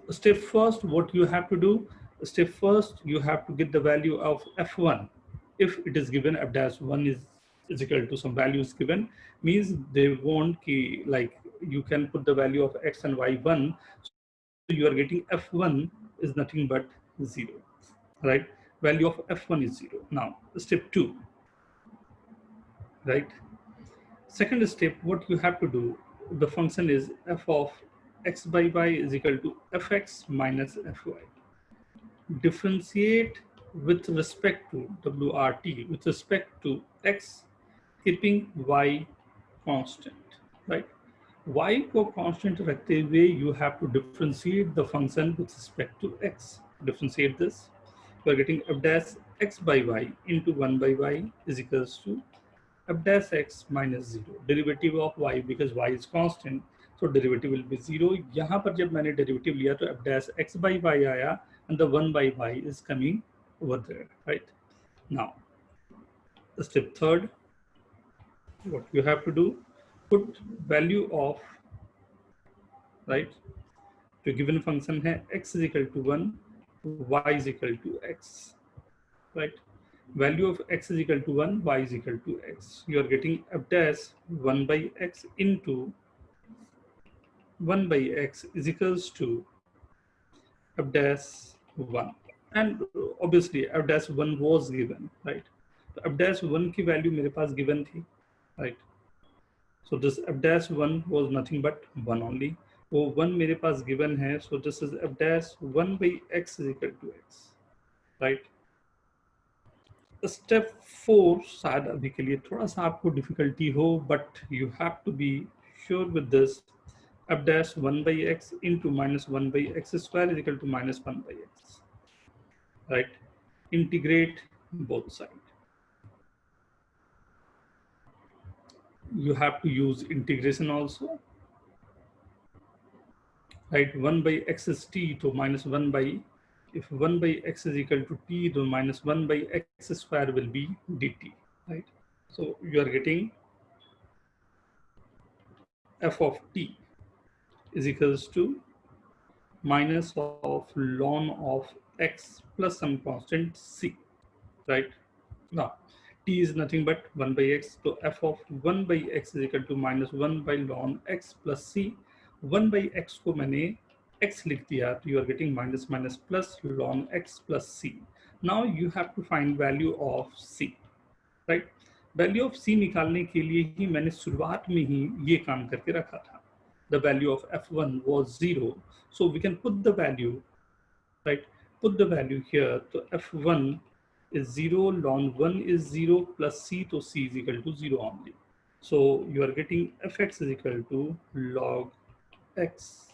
step first, what you have to do, step first you have to get the value of f1. If it is given f dash 1 is equal to some value is given, means they want ki, like you can put the value of x and y1, so you are getting f1 is nothing but 0, right? Value of f1 is 0. Now step 2, right? Second step, what you have to do, the function is f of x by y is equal to fx minus fy. Differentiate with respect to WRT, with respect to x, keeping y constant, right? Y को constant रखते हुए you have to differentiate the function with respect to x. Differentiate this. You are getting f dash x by y into 1 by y is equals to f dash x minus 0. Derivative of y, because y is constant, so derivative will be 0. यहाँ पर जब मैंने derivative लिया तो f dash x by y आया, and the 1 by y is coming over there, right? Now, step third, what you have to do, put value of, right, जो given function है x is equal to 1, y is equal to x, right? Value of x is equal to 1, y is equal to x. You are getting f dash 1 by x into 1 by x is equals to f dash 1. And obviously f dash 1 was given, right? So f dash 1 की value मेरे पास given थी, right? So this f dash 1 was nothing but 1 only. वो 1 मेरे पास given है, so this is f dash 1 by x is equal to x, right? Step 4 शायद अभी के लिए थोड़ा सा आपको डिफिकल्टी हो, but you have to be sure with this. f dash 1 by x into minus 1 by x square is equal to minus 1 by x, right? Integrate both sides. You have to use integration also, right? 1 by x is t, so minus 1 by, if 1 by x is equal to t, then minus 1 by x square will be dt, right? So you are getting f of t is equals to minus of ln of x plus some constant c, right? Now t is nothing but 1 by x, so f of 1 by x is equal to minus 1 by ln x plus c. 1 by x को मैंने x लिख दिया, तो you are getting minus minus plus ln x plus c. Now you have to find value of c, right? Value of c निकालने के लिए ही मैंने शुरुआत में ही ये काम करके रखा था. The value of f1 was 0, so we can put the value, right? Put the value here. So f1 is 0, ln 1 is 0 plus c, so c is equal to 0 only. So you are getting fx is equal to log x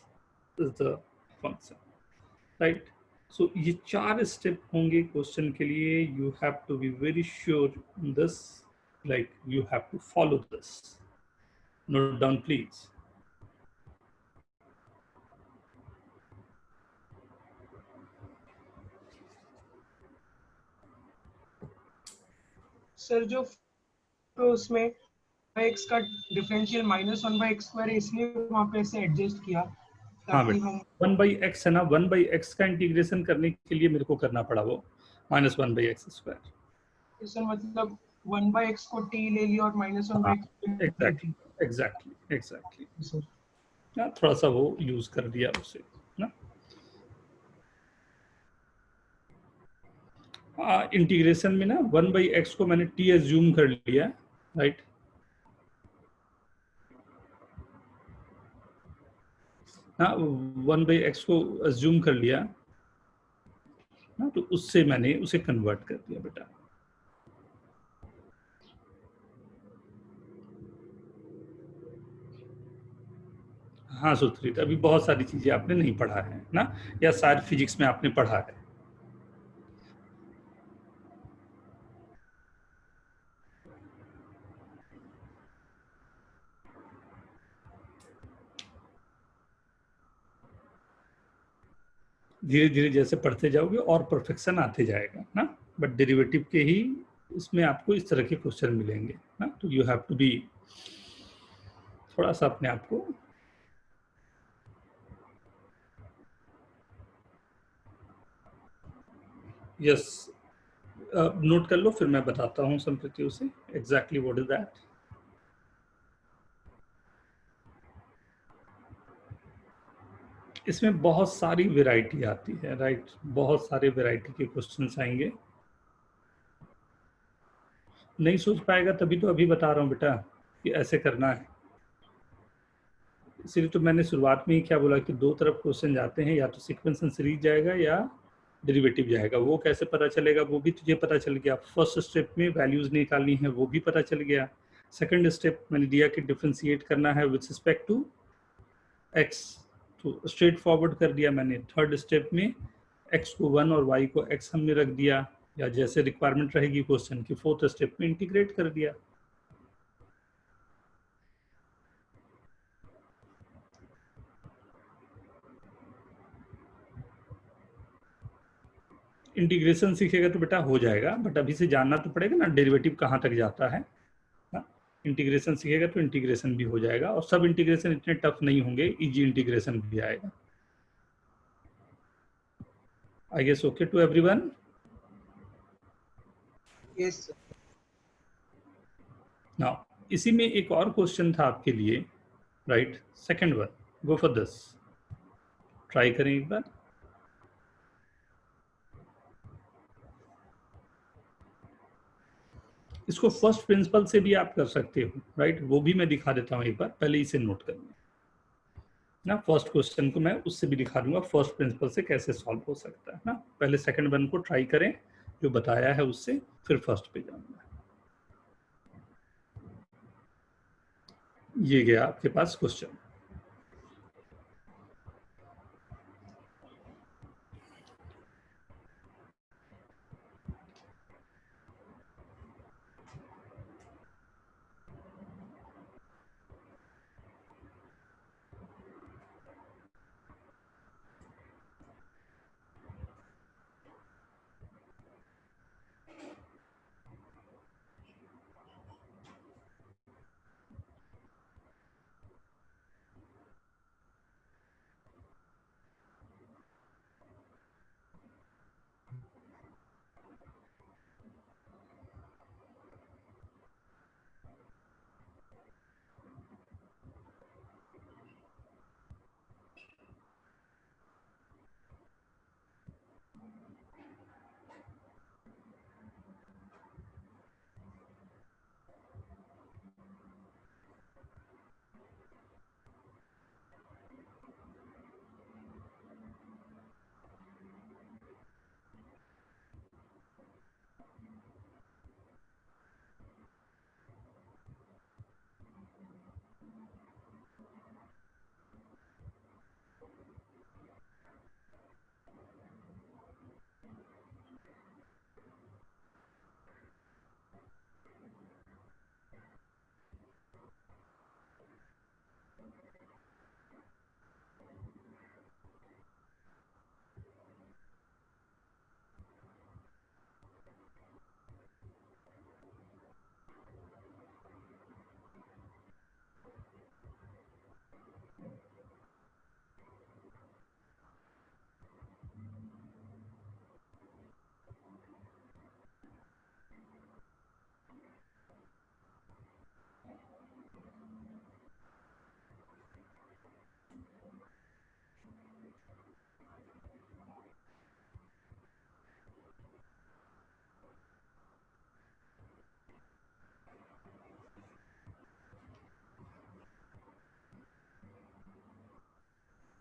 is the function, right? So ये 4 step होंगे question के लिए. You have to be very sure in this, like you have to follow this. Note down please. Sir जो तो उसमें x का differential minus 1 by x square है, इसलिए वहाँ पे ऐसे एडजस्ट किया हाँ ताकि बेटा, हम 1 बाई एक्स है ना, 1 बाई एक्स का इंटीग्रेशन करने के लिए मेरे को करना पड़ा वो minus 1 by x square. Sir मतलब 1 बाई एक्स को t ले लिया और minus 1 by exactly exactly exactly. Sir थोड़ा सा वो यूज कर दिया उसे ना. इंटीग्रेशन में ना 1 बाई एक्स को मैंने t एज्यूम कर लिया, राइट? हाँ, 1 बाई एक्स को एज्यूम कर लिया ना, तो उससे मैंने उसे कन्वर्ट कर दिया बेटा. हाँ सुथरी, अभी बहुत सारी चीजें आपने नहीं पढ़ा है ना, या शायद फिजिक्स में आपने पढ़ा है. धीरे धीरे जैसे पढ़ते जाओगे और परफेक्शन आते जाएगा ना, बट डेरिवेटिव के ही इसमें आपको इस तरह के क्वेश्चन मिलेंगे ना. तो यू हैव टू बी, थोड़ा सा अपने आप को यस, नोट कर लो, फिर मैं बताता हूँ संप्रति उसे एग्जैक्टली व्हाट इज दैट। इसमें बहुत सारी वैरायटी आती है, राइट, बहुत सारे वैरायटी के क्वेश्चंस आएंगे। नहीं सोच पाएगा तभी तो अभी बता रहा हूँ बेटा कि ऐसे करना है। इसलिए तो मैंने शुरुआत में ही क्या बोला कि दो तरफ क्वेश्चन जाते हैं, या तो सीक्वेंस एंड सीरीज जाएगा या डेरिवेटिव जाएगा। वो कैसे पता चलेगा, वो भी तुझे पता चल गया। फर्स्ट स्टेप में वैल्यूज निकालनी है, वो भी पता चल गया। सेकंड स्टेप मैंने दिया कि डिफरेंशिएट करना है विद रिस्पेक्ट टू एक्स, तो स्ट्रेट फॉरवर्ड कर दिया मैंने। थर्ड स्टेप में एक्स को 1 और वाई को एक्स हमने रख दिया, या जैसे रिक्वायरमेंट रहेगी क्वेश्चन की। फोर्थ स्टेप में इंटीग्रेट कर दिया। इंटीग्रेशन सीखेगा तो बेटा हो जाएगा, बट अभी से जानना तो पड़ेगा ना डेरिवेटिव कहाँ तक जाता है ना। इंटीग्रेशन सीखेगा तो इंटीग्रेशन भी हो जाएगा, और सब इंटीग्रेशन इतने टफ नहीं होंगे, इजी इंटीग्रेशन भी आएगा। I guess okay to everyone? Yes sir. Now इसी में एक और क्वेश्चन था आपके लिए, right, second one, go for this, try करें एक बार। इसको फर्स्ट प्रिंसिपल से भी आप कर सकते हो, राइट, वो भी मैं दिखा देता हूँ एक बार, पहले इसे नोट कर ना। फर्स्ट क्वेश्चन को मैं उससे भी दिखा दूंगा, फर्स्ट प्रिंसिपल से कैसे सॉल्व हो सकता है ना। पहले सेकंड वन को ट्राई करें जो बताया है उससे, फिर फर्स्ट पे जाऊंगा। ये गया आपके पास क्वेश्चन।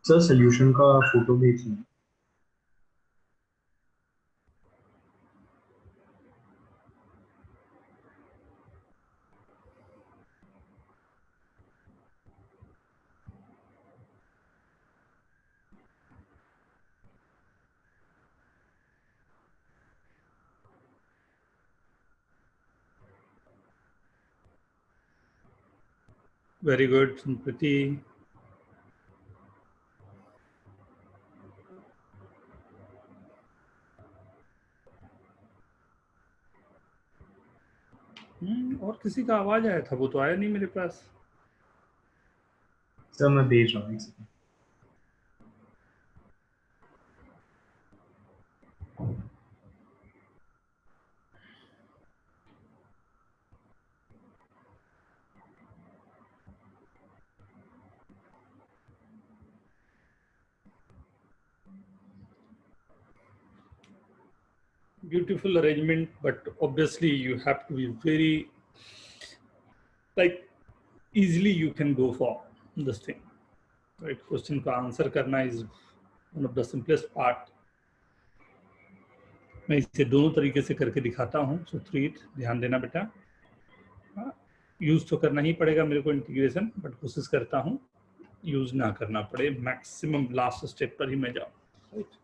सर सोल्यूशन का फोटो भेजिए। वेरी गुड संप्रति। और किसी का आवाज आया था, वो तो आया नहीं मेरे पास। सर मैं भेज रहा हूँ, एक second. Beautiful arrangement, but obviously you have to be very, like, easily you can go for this thing, right? Question का आंसर करना is one of the simplest part. मैं इसे दोनों तरीके से करके दिखाता हूँ. So treat, ध्यान देना बेटा, यूज तो करना ही पड़ेगा मेरे को इंटीग्रेशन, बट कोशिश करता हूँ यूज ना करना पड़े, मैक्सिमम लास्ट स्टेप पर ही मैं जाऊँ, राइट?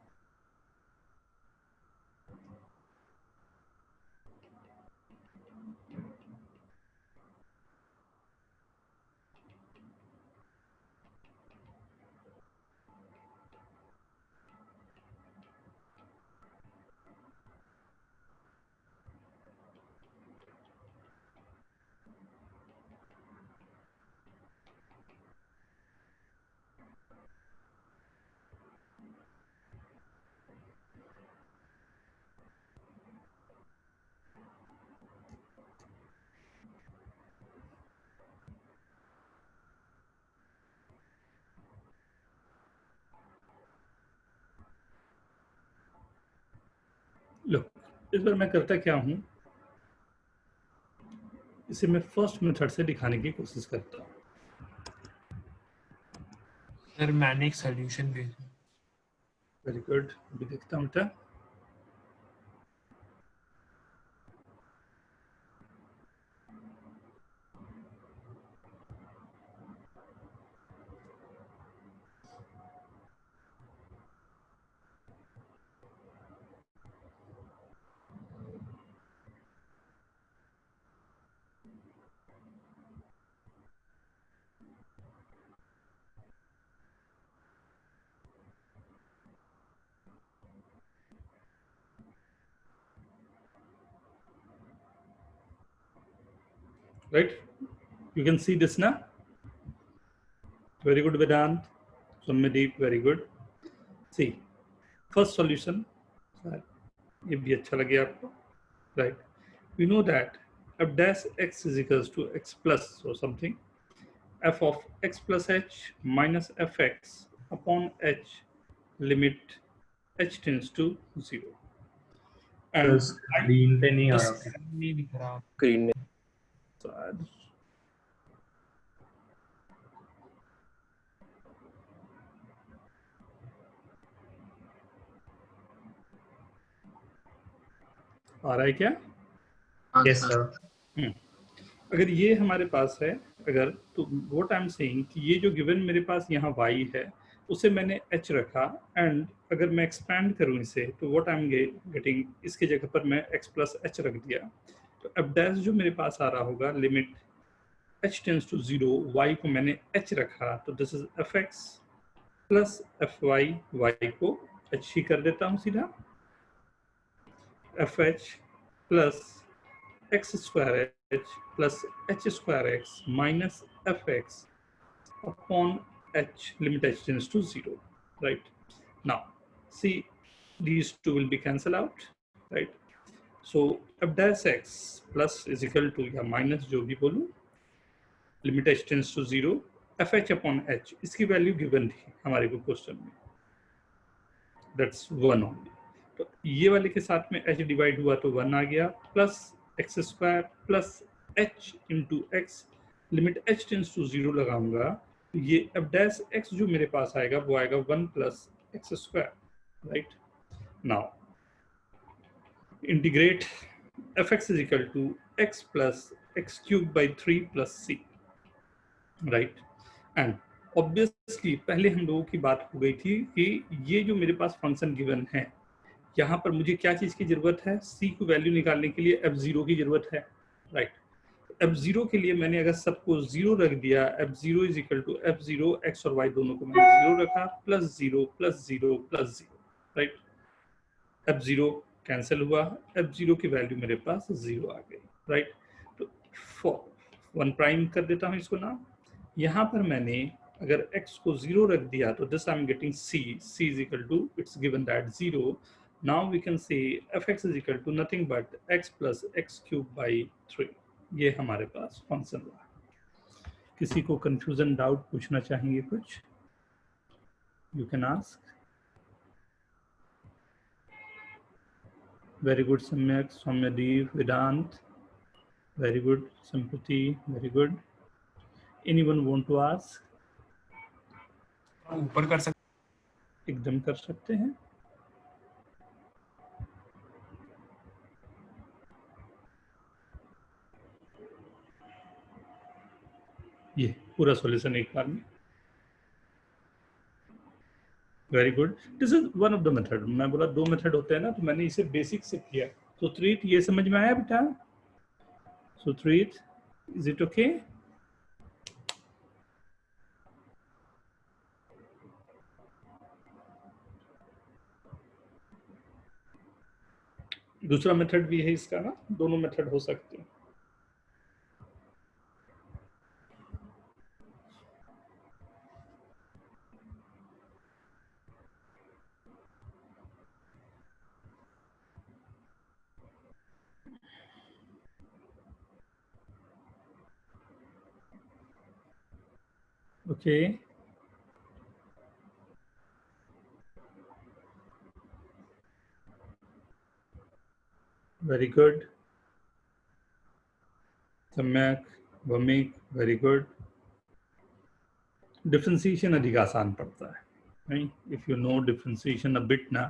लो, इस बार मैं करता क्या हूँ, इसे मैं फर्स्ट मेथड से दिखाने की कोशिश करता हूँ. सर मैंने एक सॉल्यूशन भेजा. वेरी गुड, अभी देखता हूँ बेटा. Right, you can see this now. Very good, Vedant. Sommedeep, very good. See, first solution, ये भी अच्छा लगे आपको, right? We know that f dash x is equals to x plus or something, f of x plus h minus fx upon h limit h tends to 0. And screen पे नहीं आ रहा क्या? नहीं दिख रहा. स्क्रीन में आ रहा है क्या? Yes sir. अगर ये हमारे पास है, अगर, तो व्हाट आई एम सेइंग कि ये जो गिवन मेरे पास यहाँ y है उसे मैंने h रखा, एंड अगर मैं एक्सपैंड करूँ इसे तो व्हाट आई एम गेटिंग, इसके जगह पर मैं x प्लस h रख दिया, तो f डैश जो मेरे पास आ रहा होगा limit h tends to 0, y को मैंने h रखा, तो this is fx plus fy, y को h ही कर देता हूँ सीधा, fh plus x square h plus h square x minus fx upon h limit h tends to 0, right? Now see, these two will be cancelled out, right? So f dash x plus is equal to या minus जो भी बोलूं, limit h tends to 0, fh upon h, इसकी value given थी हमारे को question में, that's 1 only. तो ये वाले के साथ में h डिवाइड हुआ तो 1 आ गया, plus x square plus h into x, limit h tends to 0 लगाऊंगा, तो ये f डैश x जो मेरे पास आएगा वो आएगा 1 plus x square, right? Now integrate fx is equal to x plus x cube by 3 plus c, right? And obviously पहले हम लोगों की बात हो गई थी कि ये जो मेरे पास फंक्शन गिवन है, यहाँ पर मुझे क्या चीज की जरूरत है, c को वैल्यू निकालने के लिए f0 की जरूरत है, राइट? f0 के लिए मैंने अगर सबको 0 रख दिया, f0 is equal to f0, x और y दोनों को मैंने 0 रखा, plus 0 plus 0 plus 0, right? f0 cancel हुआ, f0 की वैल्यू मेरे पास 0 आ गई, राइट? तो फॉर 1 प्राइम कर देता हूँ इसको ना, यहाँ पर मैंने अगर x को 0 रख दिया तो this I am getting c is equal to, it's given that 0. Now we can say fx is equal to nothing but x plus x cube by 3. ये हमारे पास फंक्शन हुआ. किसी को कंफ्यूजन डाउट पूछना चाहेंगे कुछ? You can ask. Very good, Samyak, Soumyadeep, Vedant. Very good, Sympathy. Very good. Anyone want to ask? हम ऊपर कर सकते एकदम कर सकते हैं. ये पूरा सॉल्यूशन एक बार में. Very good. This is one of the method. मैं बोला 2 मेथड होते हैं ना, तो मैंने इसे बेसिक से किया. तो त्रित, ये समझ में आया बेटा? सो त्रित, इज इट ओके? दूसरा मेथड भी है इसका ना, दोनों मेथड हो सकते हैं. ओके. Very good. सम्यक, भमिक, वेरी गुड. डिफरेंशिएशन अधिक आसान पड़ता है, नहीं? If you know differentiation a bit ना,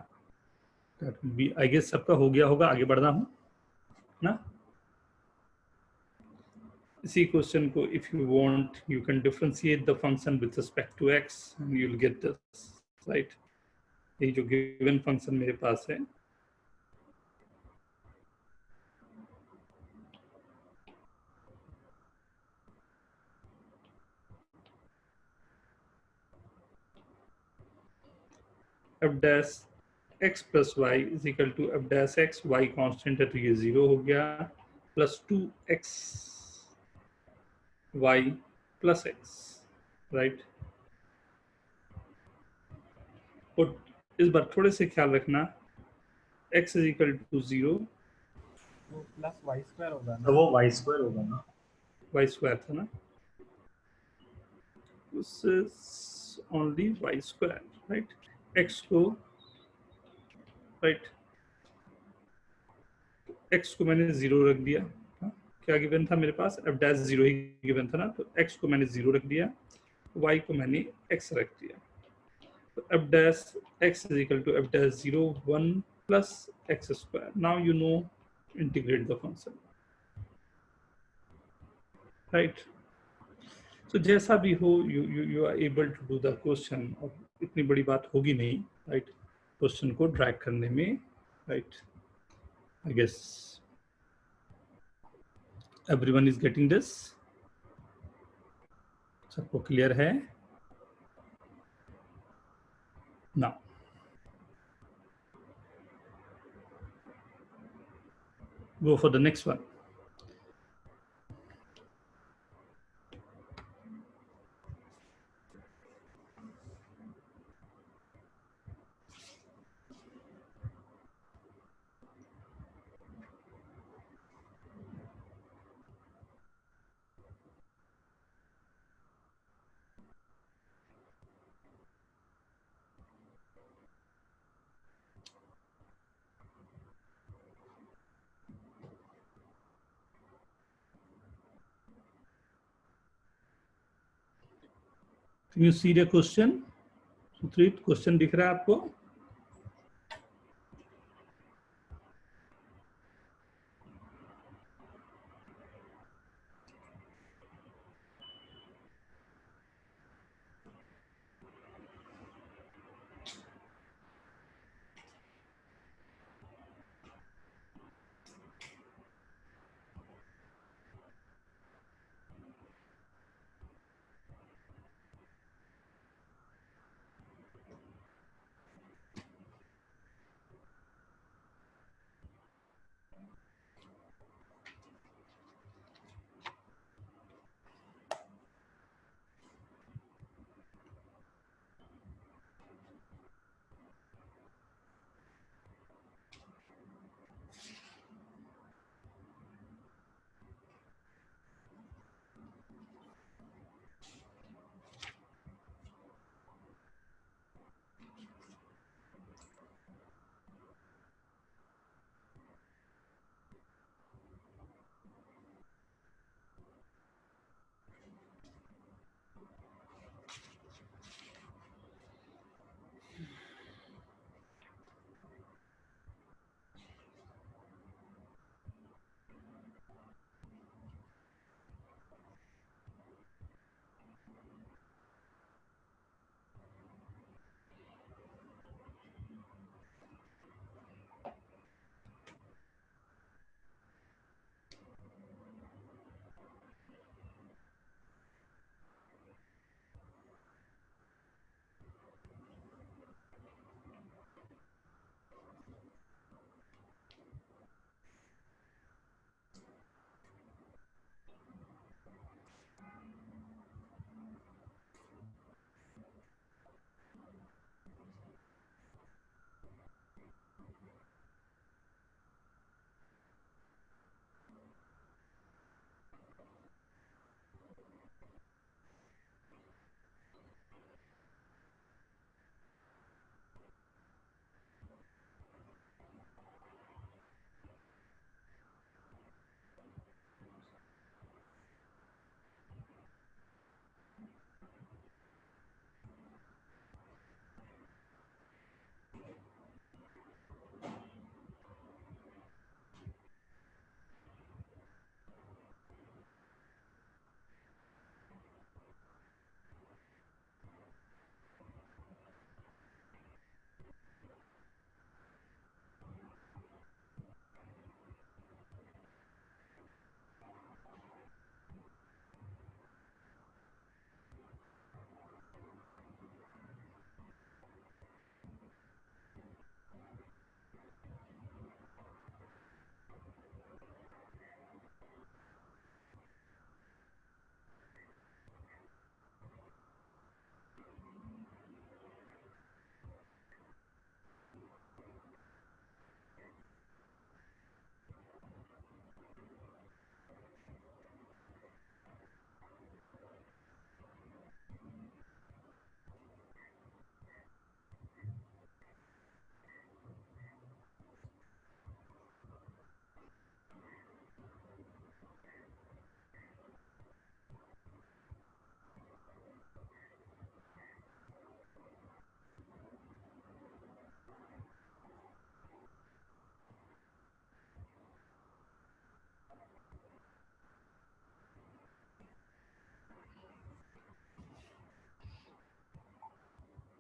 that will be, I guess सबका हो गया होगा. आगे बढ़ना हूं ना. इसी क्वेश्चन को if you want you can differentiate the function with respect to x and you will get this, right? ये जो गिवन फंक्शन मेरे पास है, f dash x plus y is equal to f dash x, y constant है तो ये 0 हो गया, plus 2x y plus x, right? और इस बार थोड़े से ख्याल रखना, x is equal to 0, वो प्लस वाई स्क्वायर होगा ना, तो वो वाई स्क्वायर होगा ना. y स्क्वायर था ना, this is only y square, right? x को, right, x को मैंने 0 रख दिया. हाँ? क्या गिवन था मेरे पास? f dash 0 ही गिवन था ना, तो x को मैंने 0 रख दिया, y को मैंने x रख दिया. तो f dash x is equal to f dash 0 1 plus x square. Now you know integrate the function, right? So जैसा भी हो, you are able to do the question. और इतनी बड़ी बात होगी नहीं, right? क्वेश्चन को ड्रैग करने में, right? I guess everyone is getting this. सबको क्लियर है? Now go for the next one. Can you see the question? Sutrit, question दिख रहा है आपको?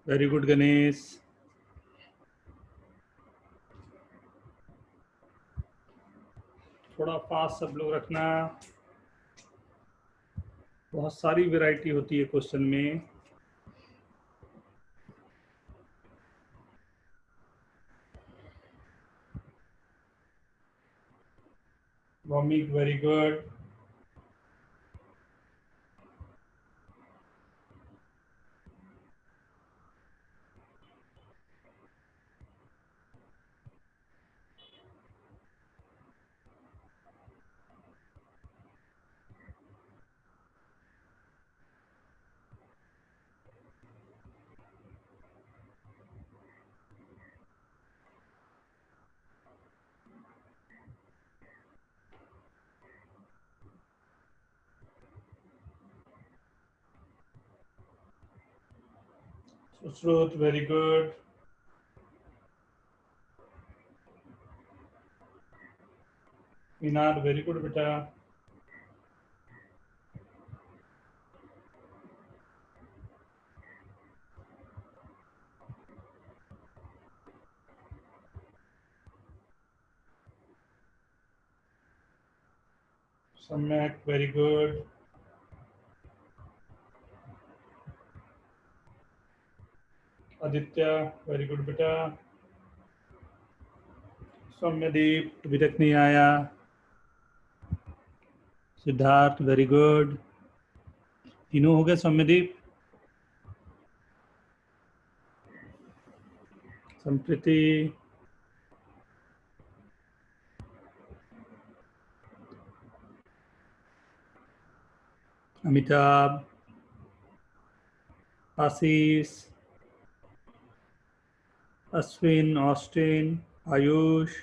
Very good Ganesh. थोड़ा फास्ट सब लोग रखना. बहुत सारी वैरायटी होती है क्वेश्चन में. Vomik, very good. Susruth, very good. Minar, very good beta. Samyak, very good. Aditya, very good beta. Soumyadeep अभी तक नहीं आया. Siddharth, very good. तीनों हो गए Soumyadeep. Sampriti, Amitabh, Ashish, Ashwin, Austin, Ayush,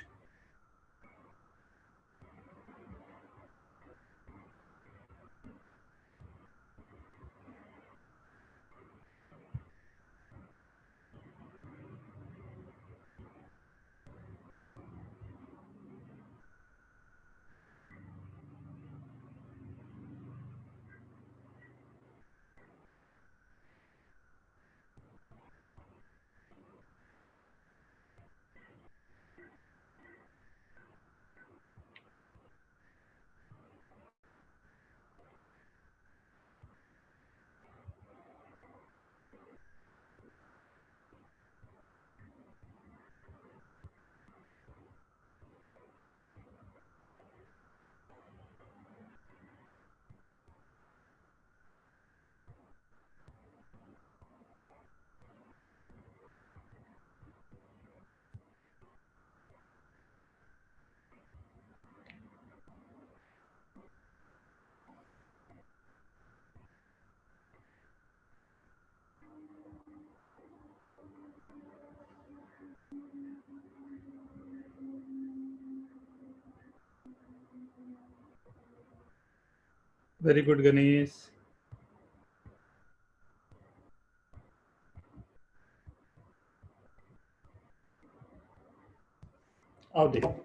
very good Ganesh. आओ देखो.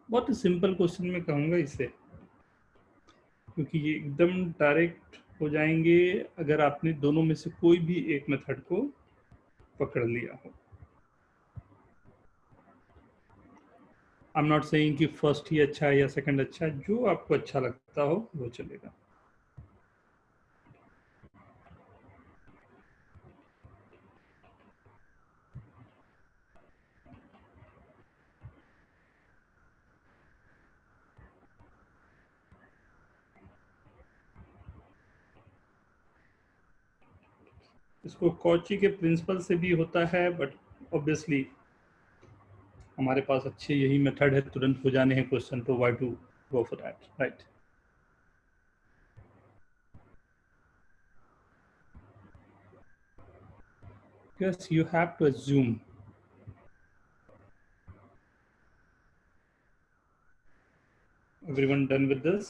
बहुत सिंपल क्वेश्चन में कहूँगा इसे, क्योंकि ये एकदम डायरेक्ट हो जाएंगे अगर आपने दोनों में से कोई भी एक मेथड को पकड़ लिया हो. आई एम नॉट सेइंग कि फर्स्ट ही अच्छा है या सेकंड अच्छा है, जो आपको अच्छा लगता हो वो चलेगा. इसको कॉची के प्रिंसिपल से भी होता है, बट ऑब्वियसली हमारे पास अच्छे यही मेथड है, तुरंत हो जाने हैं क्वेश्चन, तो why to go for that, right? Yes, you have to assume everyone done with this?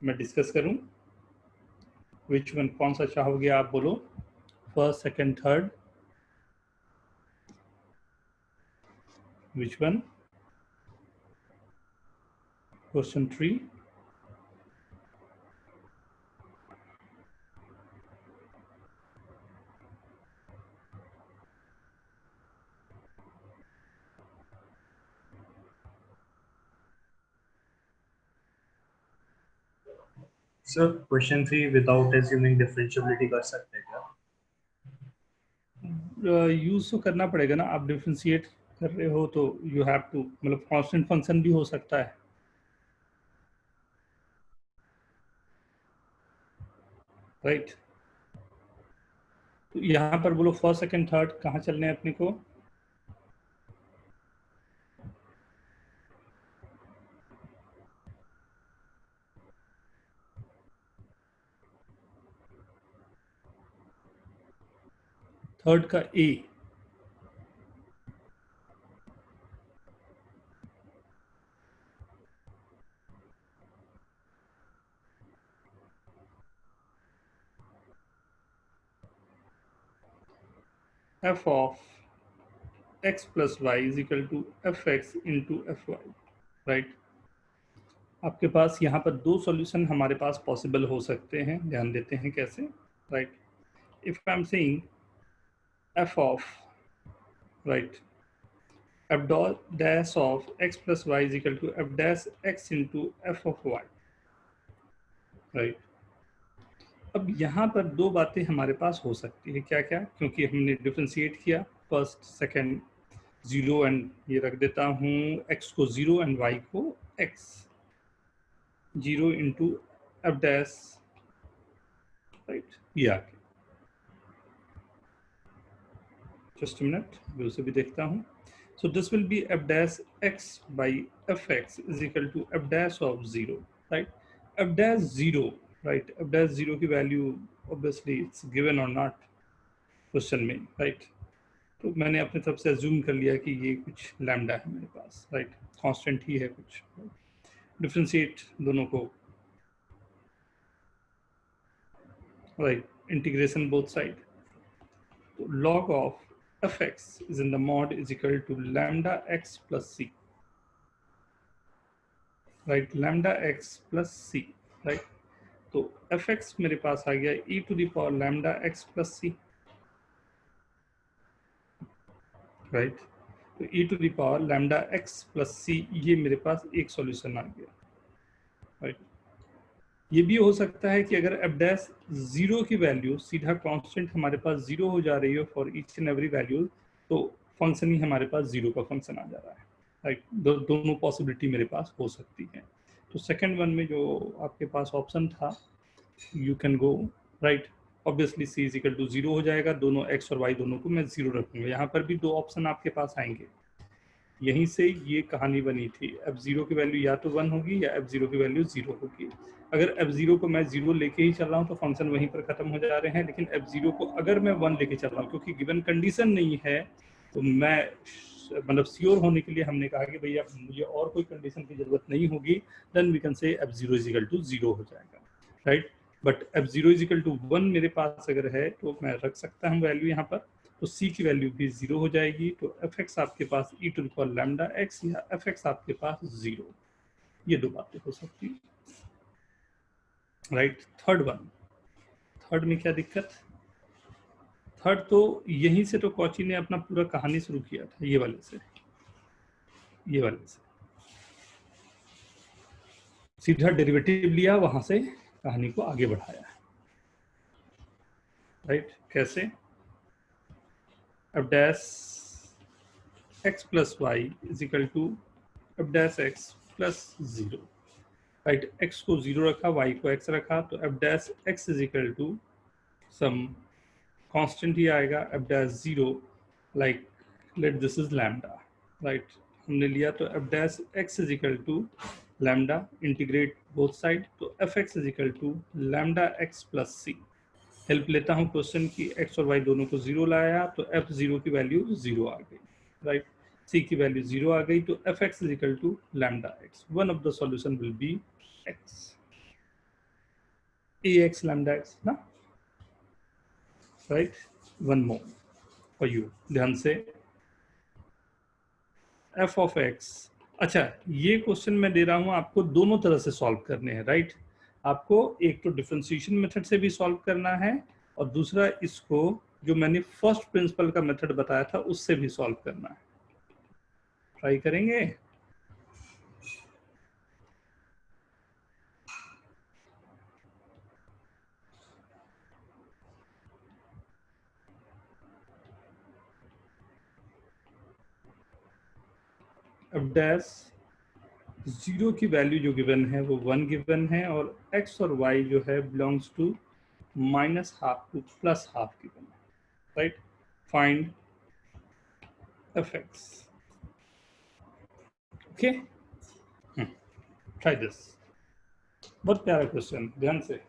मैं डिस्कस करूं? विच वन, कौन सा चाहोगे आप बोलो? First, second, third, which one? Question 3. Sir question 3 without assuming differentiability कर सकते हैं क्या? यूज तो करना पड़ेगा ना, आप डिफरेंशिएट कर रहे हो तो यू हैव टू, मतलब कांस्टेंट फंक्शन भी हो सकता है, राइट? तो यहाँ पर बोलो फर्स्ट, सेकंड, थर्ड कहाँ चलने हैं अपने को? थर्ड का ए, f of x plus y is equal to fx into fy, right? आपके पास यहाँ पर दो सॉल्यूशन हमारे पास पॉसिबल हो सकते हैं, ध्यान देते हैं कैसे, right? If I am saying f of, right, f dash of x plus y is equal to f dash x into f of y, right? अब यहाँ पर दो बातें हमारे पास हो सकती है, क्या क्या? क्योंकि हमने डिफरेंशिएट किया फर्स्ट, सेकंड, 0 एंड ये रख देता हूँ x को 0 एंड y को x, 0 into f dash, right? ये आ गया। जस्ट मिनट, मैं उसे भी देखता हूँ। So this will be f dash x by f x is equal to f dash of 0, right? F dash 0, right? F dash 0 की value obviously it's given और not question में, राइट? तो मैंने अपने तरफ से अज्यूम कर लिया कि ये कुछ लैम्डा है मेरे पास, राइट? कांस्टेंट ही है कुछ। डिफरेंशिएट दोनों को, राइट? इंटीग्रेशन बोथ साइड, तो log of fx is in the mod is equal to lambda x plus c, right? Lambda x plus c, right? तो fx मेरे पास आ गया e to the power lambda x plus c, right? तो e to the power lambda x plus c, ये मेरे पास एक solution आ गया, right? ये भी हो सकता है कि अगर f डैश 0 की वैल्यू सीधा कांस्टेंट हमारे पास 0 हो जा रही हो for each and every value, तो फंक्शन ही हमारे पास 0 का फंक्शन आ जा रहा है, राइट? दोनों पॉसिबिलिटी मेरे पास हो सकती है। तो सेकंड वन में जो आपके पास ऑप्शन था, you can go, right? Obviously c is equal to 0 हो जाएगा, दोनों x और y दोनों को मैं 0 रखूंगा। यहाँ पर भी दो ऑप्शन आपके पास आएंगे, यहीं से ये कहानी बनी थी। f0 की वैल्यू या तो 1 होगी या f0 की वैल्यू 0 होगी। अगर f0 को मैं 0 लेके ही चल रहा हूँ तो फंक्शन वहीं पर खत्म हो जा रहे हैं, लेकिन f0 को अगर मैं 1 लेके चल रहा हूँ, क्योंकि गिवन कंडीशन नहीं है, तो मैं मतलब श्योर होने के लिए हमने कहा कि भैया मुझे और कोई कंडीशन की जरूरत नहीं होगी, then we can say f0 is equal to 0 हो जाएगा, right? But f0 is equal to 1 मेरे पास अगर है तो मैं रख सकता हूँ वैल्यू यहाँ पर, तो c की वैल्यू भी 0 हो जाएगी। तो fx आपके पास e to the power lambda x या fx आपके पास 0, ये दो बातें हो सकती है, राइट? थर्ड वन, थर्ड में क्या दिक्कत? थर्ड तो यहीं से तो कॉची ने अपना पूरा कहानी शुरू किया था, ये वाले से, ये वाले से सीधा डेरिवेटिव लिया, वहां से कहानी को आगे बढ़ाया, राइट? कैसे? f dash x plus y is equal to f dash x plus 0, right? x को 0 रखा, y को x रखा, तो f dash x is equal to some constant ही आएगा, f dash 0, like let this is lambda, right? हमने लिया तो f dash x is equal to lambda, integrate both side, तो fx is equal to lambda x plus c। Help लेता हूं question की, x और y दोनों को 0 लाया तो f0 की वैल्यू 0 आ गई, राइट? c की वैल्यू 0 आ गई तो fx is equal to lambda x. One of the solution will be x, ax lambda x ना, right. One more for you, ध्यान से. f ऑफ x, अच्छा ये क्वेश्चन मैं दे रहा हूं आपको दोनों तरह से सॉल्व करने हैं, राइट. आपको एक तो डिफरेंशिएशन मेथड से भी सॉल्व करना है और दूसरा इसको जो मैंने फर्स्ट प्रिंसिपल का मेथड बताया था उससे भी सॉल्व करना है. ट्राई करेंगे. अब डैश 0 की वैल्यू जो गिवन है वो 1 गिवन है और x और y जो है belongs to minus half to plus half given है, right. Find fx. Okay, try this. बहुत प्यारा क्वेश्चन, ध्यान से.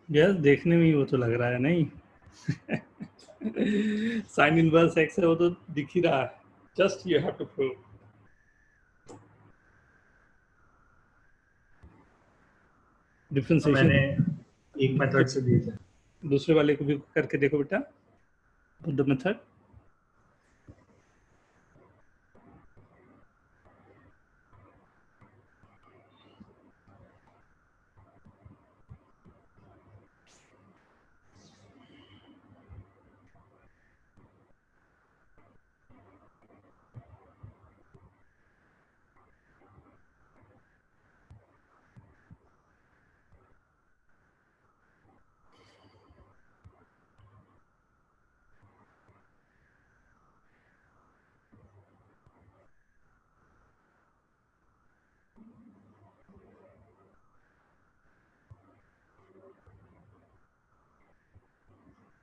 यस, देखने में ही वो तो लग रहा है नहीं. साइन इनवर्स एक्स है वो तो दिख ही रहा है, just you have to prove. Differentiation मैंने एक मेथड से दिए थे। दूसरे वाले को भी करके देखो बेटा, the method.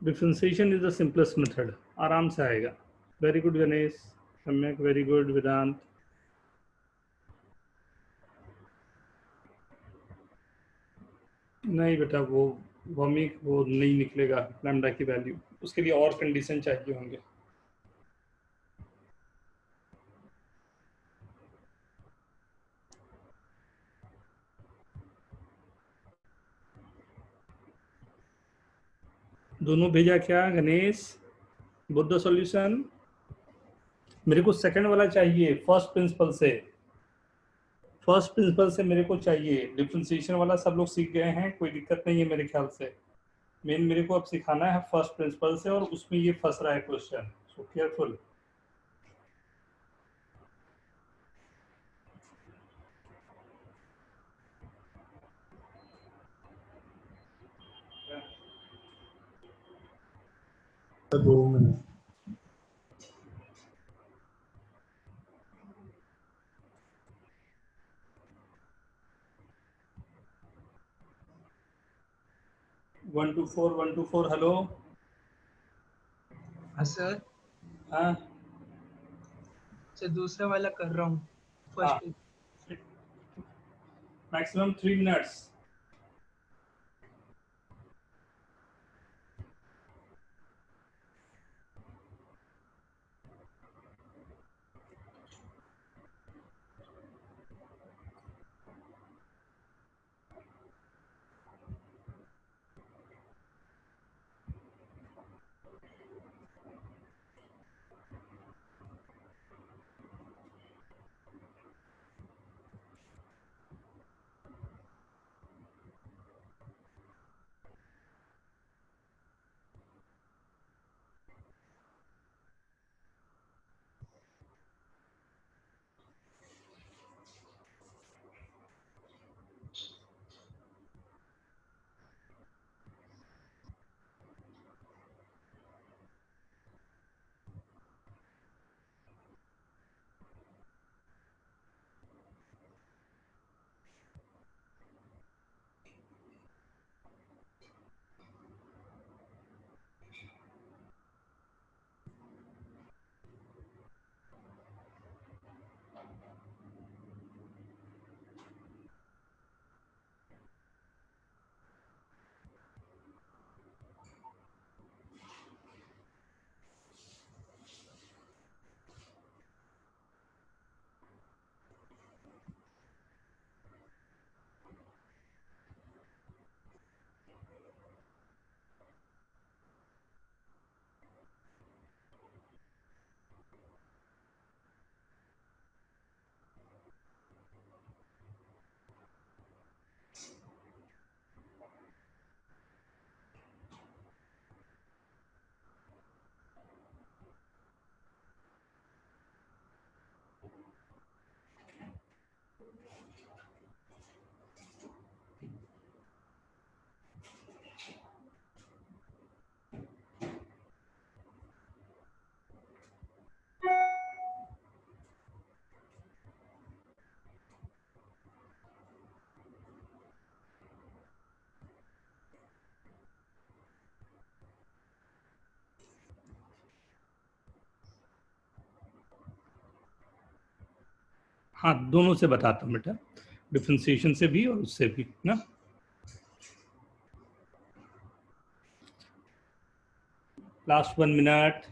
Differentiation is the simplest method, आराम से आएगा। वेरी गुड गणेश, सम्यक, वेरी गुड वेदांत। नहीं बेटा वो वमिक वो नहीं निकलेगा लैम्डा की वैल्यू, उसके लिए और कंडीशन चाहिए होंगे। दोनों भेजा क्या गणेश? बुद्ध सॉल्यूशन मेरे को सेकंड वाला चाहिए, फर्स्ट प्रिंसिपल से। फर्स्ट प्रिंसिपल से मेरे को चाहिए। डिफरेंशिएशन वाला सब लोग सीख गए हैं, कोई दिक्कत नहीं है मेरे ख्याल से। मेन मेरे को अब सिखाना है फर्स्ट प्रिंसिपल से, और उसमें ये फंस रहा है क्वेश्चन, सो केयरफुल। तो 2 minute. One two four, hello. हाँ सर, हाँ सर दूसरा वाला कर रहा हूँ। First maximum 3 minutes. हाँ दोनों से बताता हूँ बेटा, डिफरेंशिएशन से भी और उससे भी ना। Last 1 minute.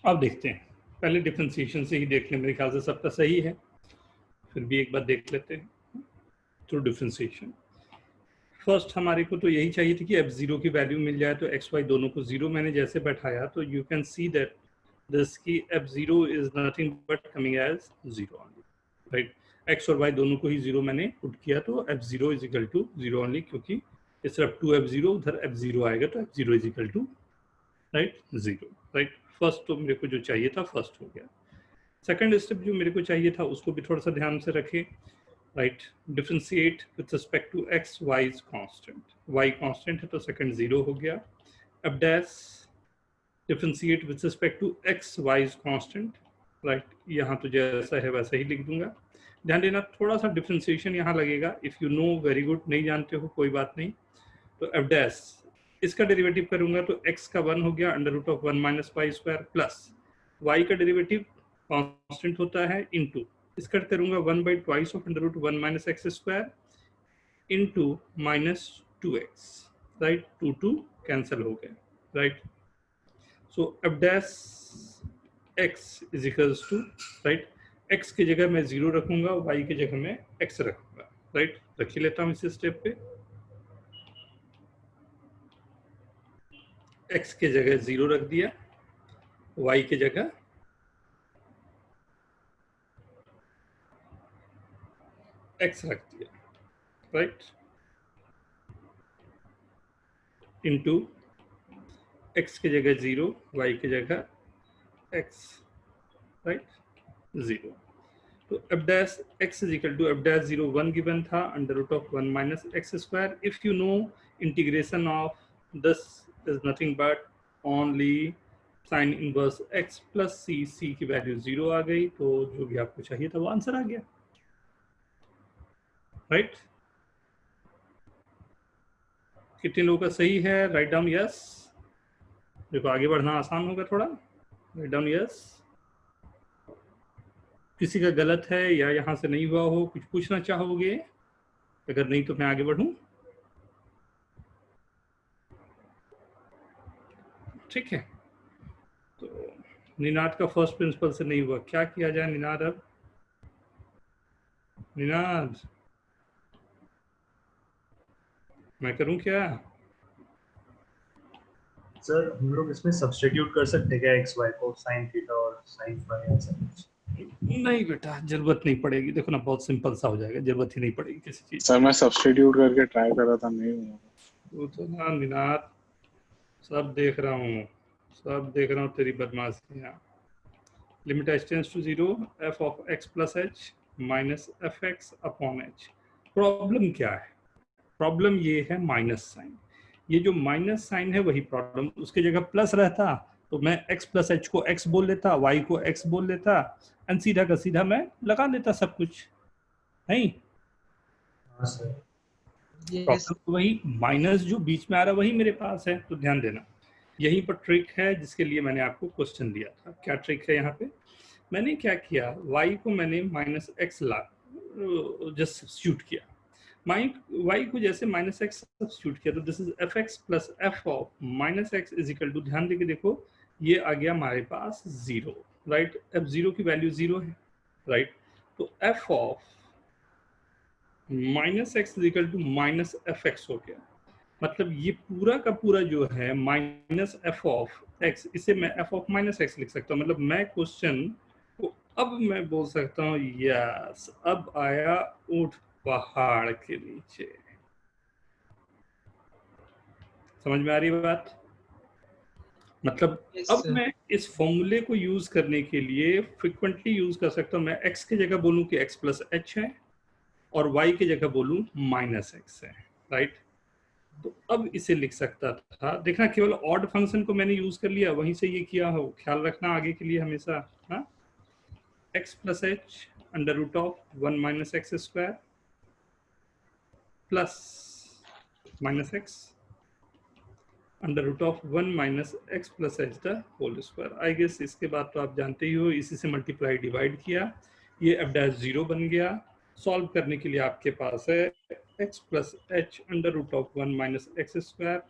अब देखते हैं, पहले डिफरेंशिएशन से ही देख लें, मेरे ख्याल से सबका सही है, फिर भी एक बार देख लेते हैं थ्रू डिफरेंशिएशन। फर्स्ट हमारे को तो यही चाहिए थी कि f0 की वैल्यू मिल जाए, तो एक्स वाई दोनों को जीरो मैंने जैसे बैठाया तो you can see that this की f0 is nothing but coming as zero only, right. X और वाई दोनों को ही जीरो मैंने पुट किया, तो f0 is equal to zero only, क्योंकि इस तरफ 2f0 उधर f0 आएगा, तो f0 is equal to right zero, right. First तो मेरे को जो चाहिए था फर्स्ट हो गया। सेकंड स्टेप जो मेरे को चाहिए था उसको भी थोड़ा सा ध्यान से रखें, right. Differentiate with respect to x, y is constant, y constant है तो सेकंड जीरो हो गया। अब dash differentiate with respect to x, y is constant, right. यहाँ तो जैसा है वैसा ही लिख दूंगा। ध्यान देना थोड़ा सा डिफरेंशिएशन यहाँ लगेगा, if you know very good, नहीं जानते हो कोई बात नहीं। तो एफ डैश इसका डेरिवेटिव करूंगा तो x का 1 हो गया under root of 1 minus y square, plus y का डेरिवेटिव कांस्टेंट होता है इनटू इसका करूंगा 1 by twice of under root 1 minus x square into minus 2x, right. 2 2 cancel हो गए, right. So f dash x is equals to, right, x की जगह मैं 0 रखूंगा, y की जगह मैं x रखूंगा, राइट। रख ही लेता हूँ इस स्टेप पे, x के जगह 0 रख दिया, y की जगह x रख दिया, राइट, इनटू x की जगह 0, y की जगह x, राइट, 0। तो f dash x is equal to f dash 0 1 गिवन था under root of 1 minus x square. If you know integration of this is nothing but only sin inverse x plus c की value 0 आ गई, तो जो भी आपको चाहिए था वो आंसर आ गया, राइट। कितने लोगों का सही है? Write down yes. देखो आगे बढ़ना आसान होगा थोड़ा, राइट डाउन यस। किसी का गलत है या यहाँ से नहीं हुआ हो, कुछ पूछना चाहोगे? अगर नहीं तो मैं आगे बढ़ूं, ठीक है। तो निनाद का फर्स्ट प्रिंसिपल से नहीं हुआ, क्या किया जाए निनाद? अब निनाद मैं करूं क्या? सर हम लोग इसमें सब्स्टिट्यूट कर सकते हैं क्या एक्स वाई को, साइन थीटा और साइन फाई ऐसा कुछ? नहीं बेटा, जरूरत नहीं पड़ेगी। देखो ना बहुत सिंपल सा हो जाएगा, जरूरत ही नहीं पड़ेगी किसी चीज। सर मैं सब्स्टिट्यूट करके ट्राई कर रहा था, नहीं हुआ। वो तो ना निनाद सब देख रहा हूँ, सब देख रहा हूँ तेरी बदमाशियाँ। Limit h tends to 0 f of x plus h minus f x upon h। Problem क्या है? प्रॉब्लम ये है माइनस साइन। ये जो माइनस साइन है वही प्रॉब्लम, उसकी जगह प्लस रहता तो मैं x प्लस h को x बोल लेता, y को x बोल लेता, एंड सीधा का सीधा मैं लगा लेता सब कुछ, नहीं? हाँ सर। प्रॉब्लम तो वही माइनस जो बीच में आ रहा वही मेरे पास है। तो ध्यान देना, यहीं पर ट्रिक है जिसके लिए मैंने आपको क्वेश्चन दिया था। क्या ट्रिक है यहाँ पे? मैंने क्या किया, y को मैंने माइनस एक्स ला जस्ट सब्स्टिट्यूट किया, y को जैसे माइनस एक्स सब्स्टिट्यूट किया तो this is f x plus f of minus x is equal to, ध्यान देके देखो ये आ गया हमारे पास 0, राइट, f0 की वैल्यू 0 है, राइट, तो f of minus x is equal to minus f x हो गया। मतलब ये पूरा का पूरा जो है माइनस एफ ऑफ एक्स, इसे मैं एफ ऑफ माइनस एक्स लिख सकता हूँ। मतलब मैं क्वेश्चन को अब मैं बोल सकता हूँ यस, अब आया ऊंट पहाड़ के नीचे। समझ में आ रही है बात? मतलब Yes, अब sir. मैं इस फॉर्मूले को यूज करने के लिए फ्रिक्वेंटली यूज कर सकता हूँ। मैं x की जगह बोलूँ कि x प्लस एच है और y की जगह बोलूँ माइनस एक्स है, राइट। तो अब इसे लिख सकता था। देखना केवल ऑड फंक्शन को मैंने यूज कर लिया, वहीं से ये किया हो, ख्याल रखना आगे के लिए हमेशा। हाँ, x plus h under root of 1 minus x square plus minus x under root of 1 minus x plus h the whole square. I guess इसके बाद तो आप जानते ही हो, इसी से मल्टीप्लाई डिवाइड किया, ये एफ डैश 0 बन गया। सॉल्व करने के लिए आपके पास है x plus h under root of 1 minus x square,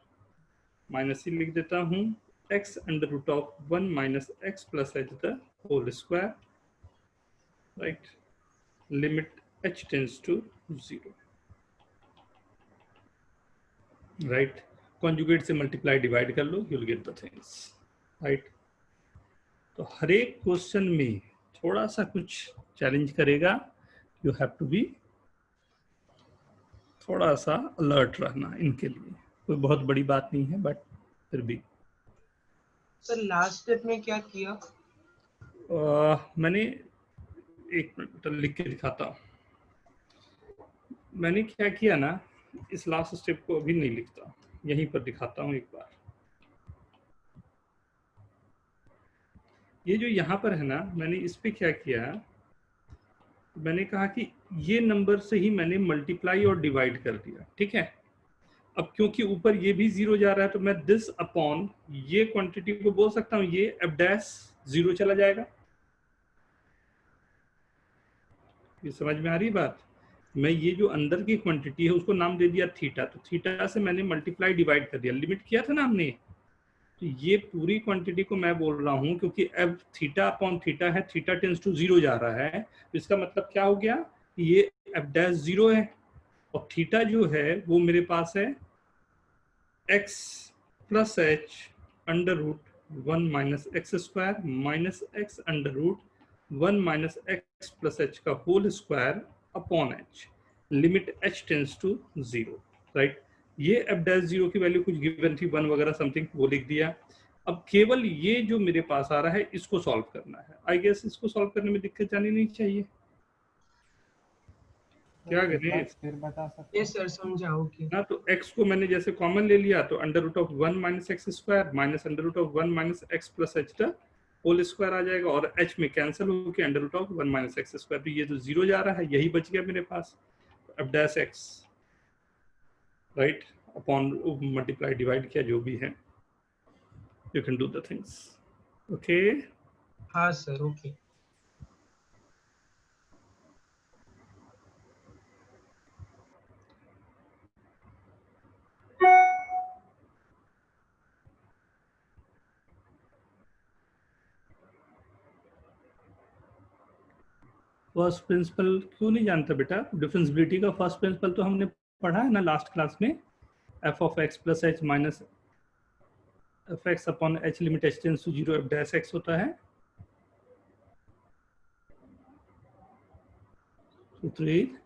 minus ही लिख देता हूँ, x under root of 1 minus x plus h the whole square, right, limit h tends to 0, right. Conjugate से मल्टीप्लाई डिवाइड कर लो, you will get the things, right. तो हर एक क्वेश्चन में थोड़ा सा कुछ चैलेंज करेगा, यू हैव टू बी थोड़ा सा अलर्ट रहना इनके लिए। कोई बहुत बड़ी बात नहीं है, बट फिर भी सर लास्ट स्टेप में क्या किया? मैंने एक मिनट लिख के दिखाता हूँ। मैंने क्या किया ना, इस लास्ट स्टेप को अभी नहीं लिखता, यहीं पर दिखाता हूँ एक बार। ये जो यहाँ पर है ना, मैंने इस पे क्या किया, मैंने कहा कि ये नंबर से ही मैंने मल्टीप्लाई और डिवाइड कर दिया, ठीक है। अब क्योंकि ऊपर ये भी 0 जा रहा है, तो मैं दिस अपॉन ये क्वांटिटी को बोल सकता हूँ ये एफ डैश 0 चला जाएगा। ये समझ में आ रही बात? मैं ये जो अंदर की क्वांटिटी है उसको नाम दे दिया थीटा, तो थीटा से मैंने मल्टीप्लाई डिवाइड कर दिया, लिमिट किया था ना हमने। तो ये पूरी क्वांटिटी को मैं बोल रहा हूँ, क्योंकि एफ थीटा अपॉन थीटा है, थीटा टेंस टू 0 जा रहा है, तो इसका मतलब क्या हो गया, ये एफ डैश 0 है और थीटा जो है वो मेरे पास है x plus h under root 1 minus x square minus x under root 1 minus x plus h का whole square upon h, limit h tends to 0, right. ये एफ डैश 0 की वैल्यू कुछ गिवन थी 1 वगैरह समथिंग, वो लिख दिया। अब केवल ये जो मेरे पास आ रहा है इसको सॉल्व करना है। आई गेस इसको सॉल्व करने में दिक्कत जानी नहीं चाहिए। क्या एक बार गणेश? फिर बता सकते यस सर, समझा। ओके। ना तो x को मैंने जैसे कॉमन ले लिया, तो under root of 1 minus x square minus under root of 1 minus x plus h का होल स्क्वायर आ जाएगा, और h में कैंसिल होकर under root of 1 minus x square, तो ये जो 0 जा रहा है यही बच गया मेरे पास, अब dash x, right, upon multiply divide किया, जो भी है, you can do the things. Okay, हाँ सर, ओके। फर्स्ट प्रिंसिपल क्यों नहीं जानता बेटा? डिफरेंशियबिलिटी का फर्स्ट प्रिंसिपल तो हमने पढ़ा है ना लास्ट क्लास में, f of x plus h minus f x upon h limit h tends to 0 f dash x होता है। सुप्रीत,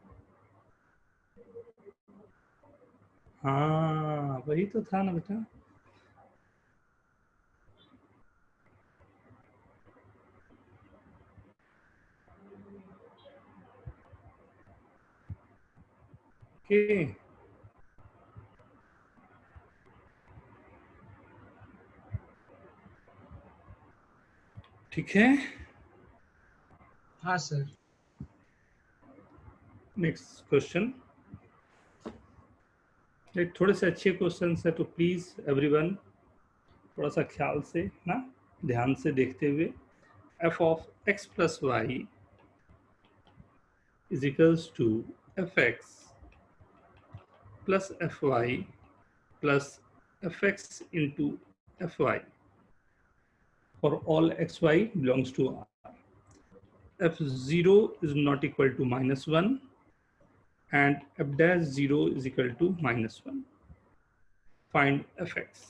हाँ वही तो था ना बेटा। ओके, ठीक है, हाँ सर। Next question. एक थोड़े से अच्छे क्वेश्चन है, तो प्लीज एवरीवन थोड़ा सा ख्याल से ना, ध्यान से देखते हुए। F of x plus y is equals to f x plus f y plus f x into f y. for all xy belongs to R. F0 is not equal to -1 and f dash 0 is equal to -1. Find fx.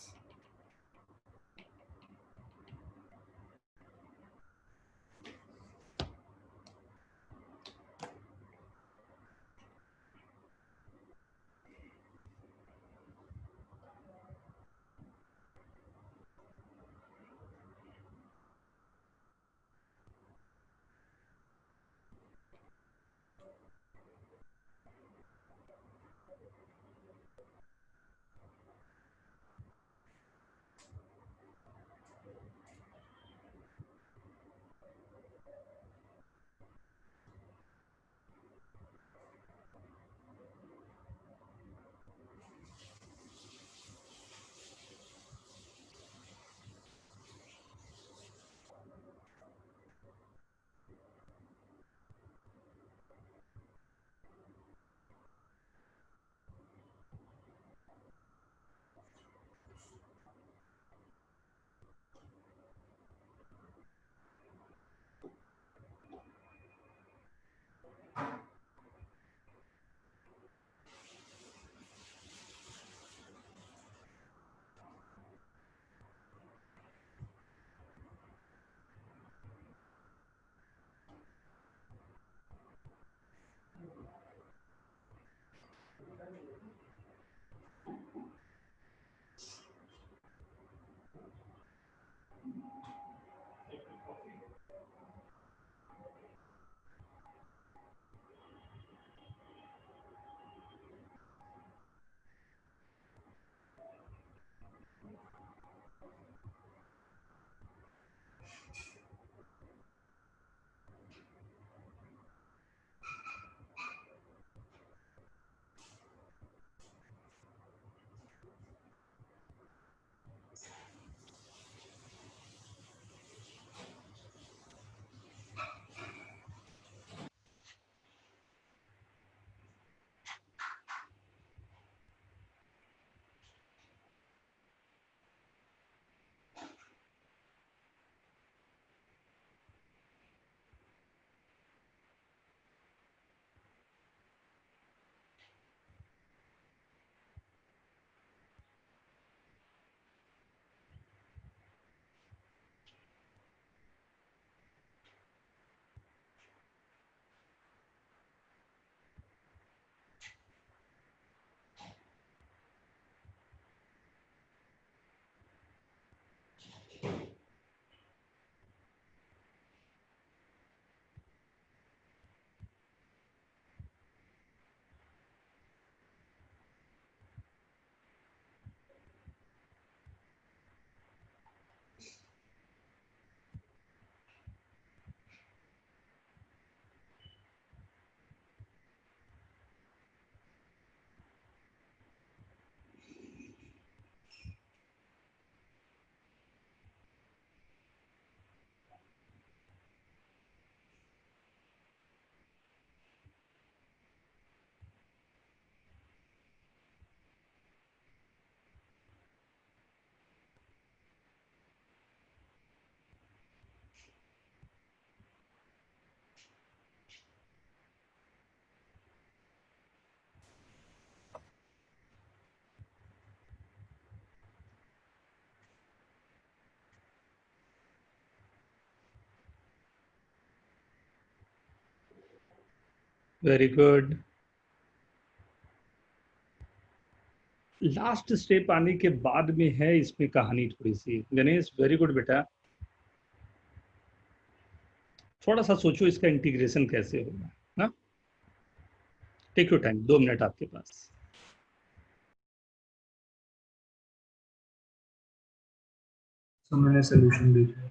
Very good. Last step आने के बाद में है इसमें कहानी थोड़ी सी। Ganesh very good बेटा। थोड़ा सा सोचो इसका इंटीग्रेशन कैसे होगा ना। टेक योर टाइम, 2 मिनट आपके पास। तो मैंने सोल्यूशन भेजा।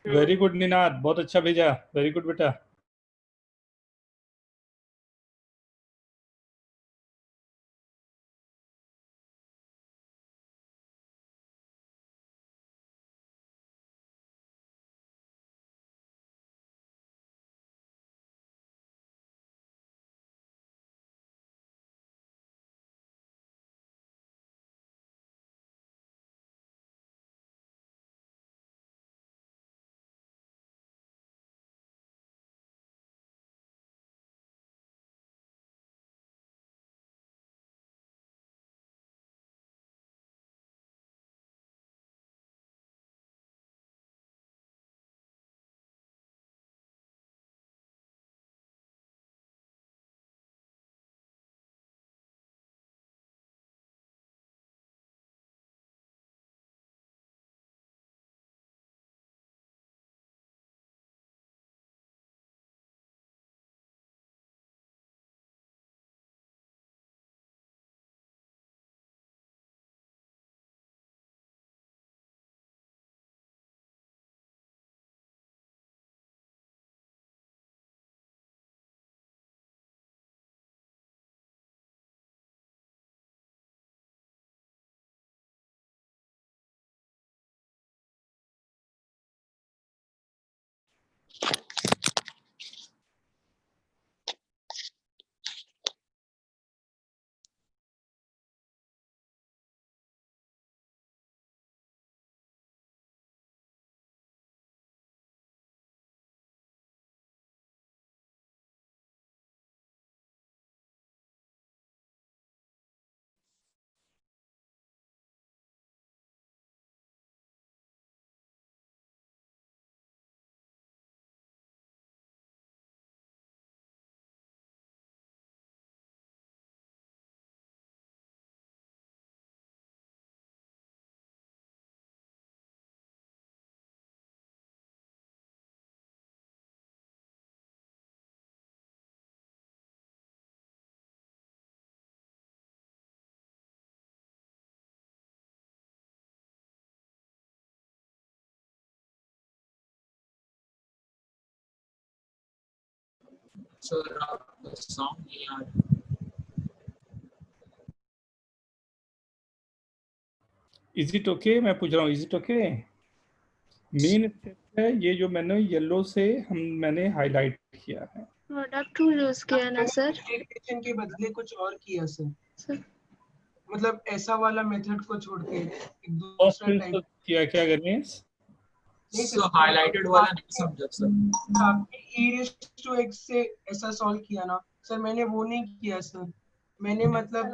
वेरी गुड निनाद, बहुत अच्छा भेजा, वेरी गुड बेटा। So the song नहीं आ रहा। Is it okay? मैं पूछ रहा हूँ, is it okay? Main step है ये जो मैंने येलो से मैंने हाईलाइट किया है। प्रोडक्ट टूल यूज किया ना सर? इंटीग्रेशन के बदले कुछ और किया सर, सर मतलब ऐसा वाला मेथड को छोड़ के एक फर्स्ट दूसरा टाइप। किया क्या गणेश? नहीं So सर, highlighted वाला नहीं समझा सर। आपने e raised to x से ऐसा सॉल्व किया ना सर, मैंने वो नहीं किया सर। मैंने मतलब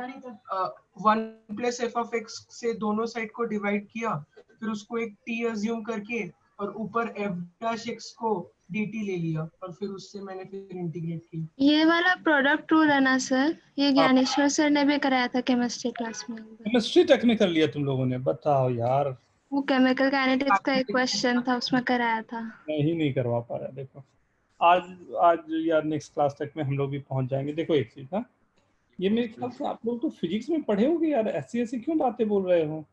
1 प्लस एफ ऑफ एक्स से दोनों साइड को डिवाइड किया, फिर उसको एक t अज्यूम करके और ऊपर f डैश x को dt ले लिया और फिर उससे मैंने फिर इंटीग्रेट किया। ये वाला प्रोडक्ट टूल है ना सर? ये ज्ञानेश्वर सर ने भी कराया था केमिस्ट्री क्लास में। केमिस्ट्री तक में कर लिया तुम लोगों ने? बताओ यार, वो केमिकल काइनेटिक्स का एक क्वेश्चन था, उसमें कराया था। मैं ही नहीं करवा पा रहा। देखो आज आज यार नेक्स्ट क्लास तक में हम लोग भी पहुंच जाएंगे। देखो एक चीज ना, ये मेरे ख्याल से आप लोग तो फिजिक्स में पढ़े होगे यार, ऐसी ऐसी क्यों बातें बोल रहे हो?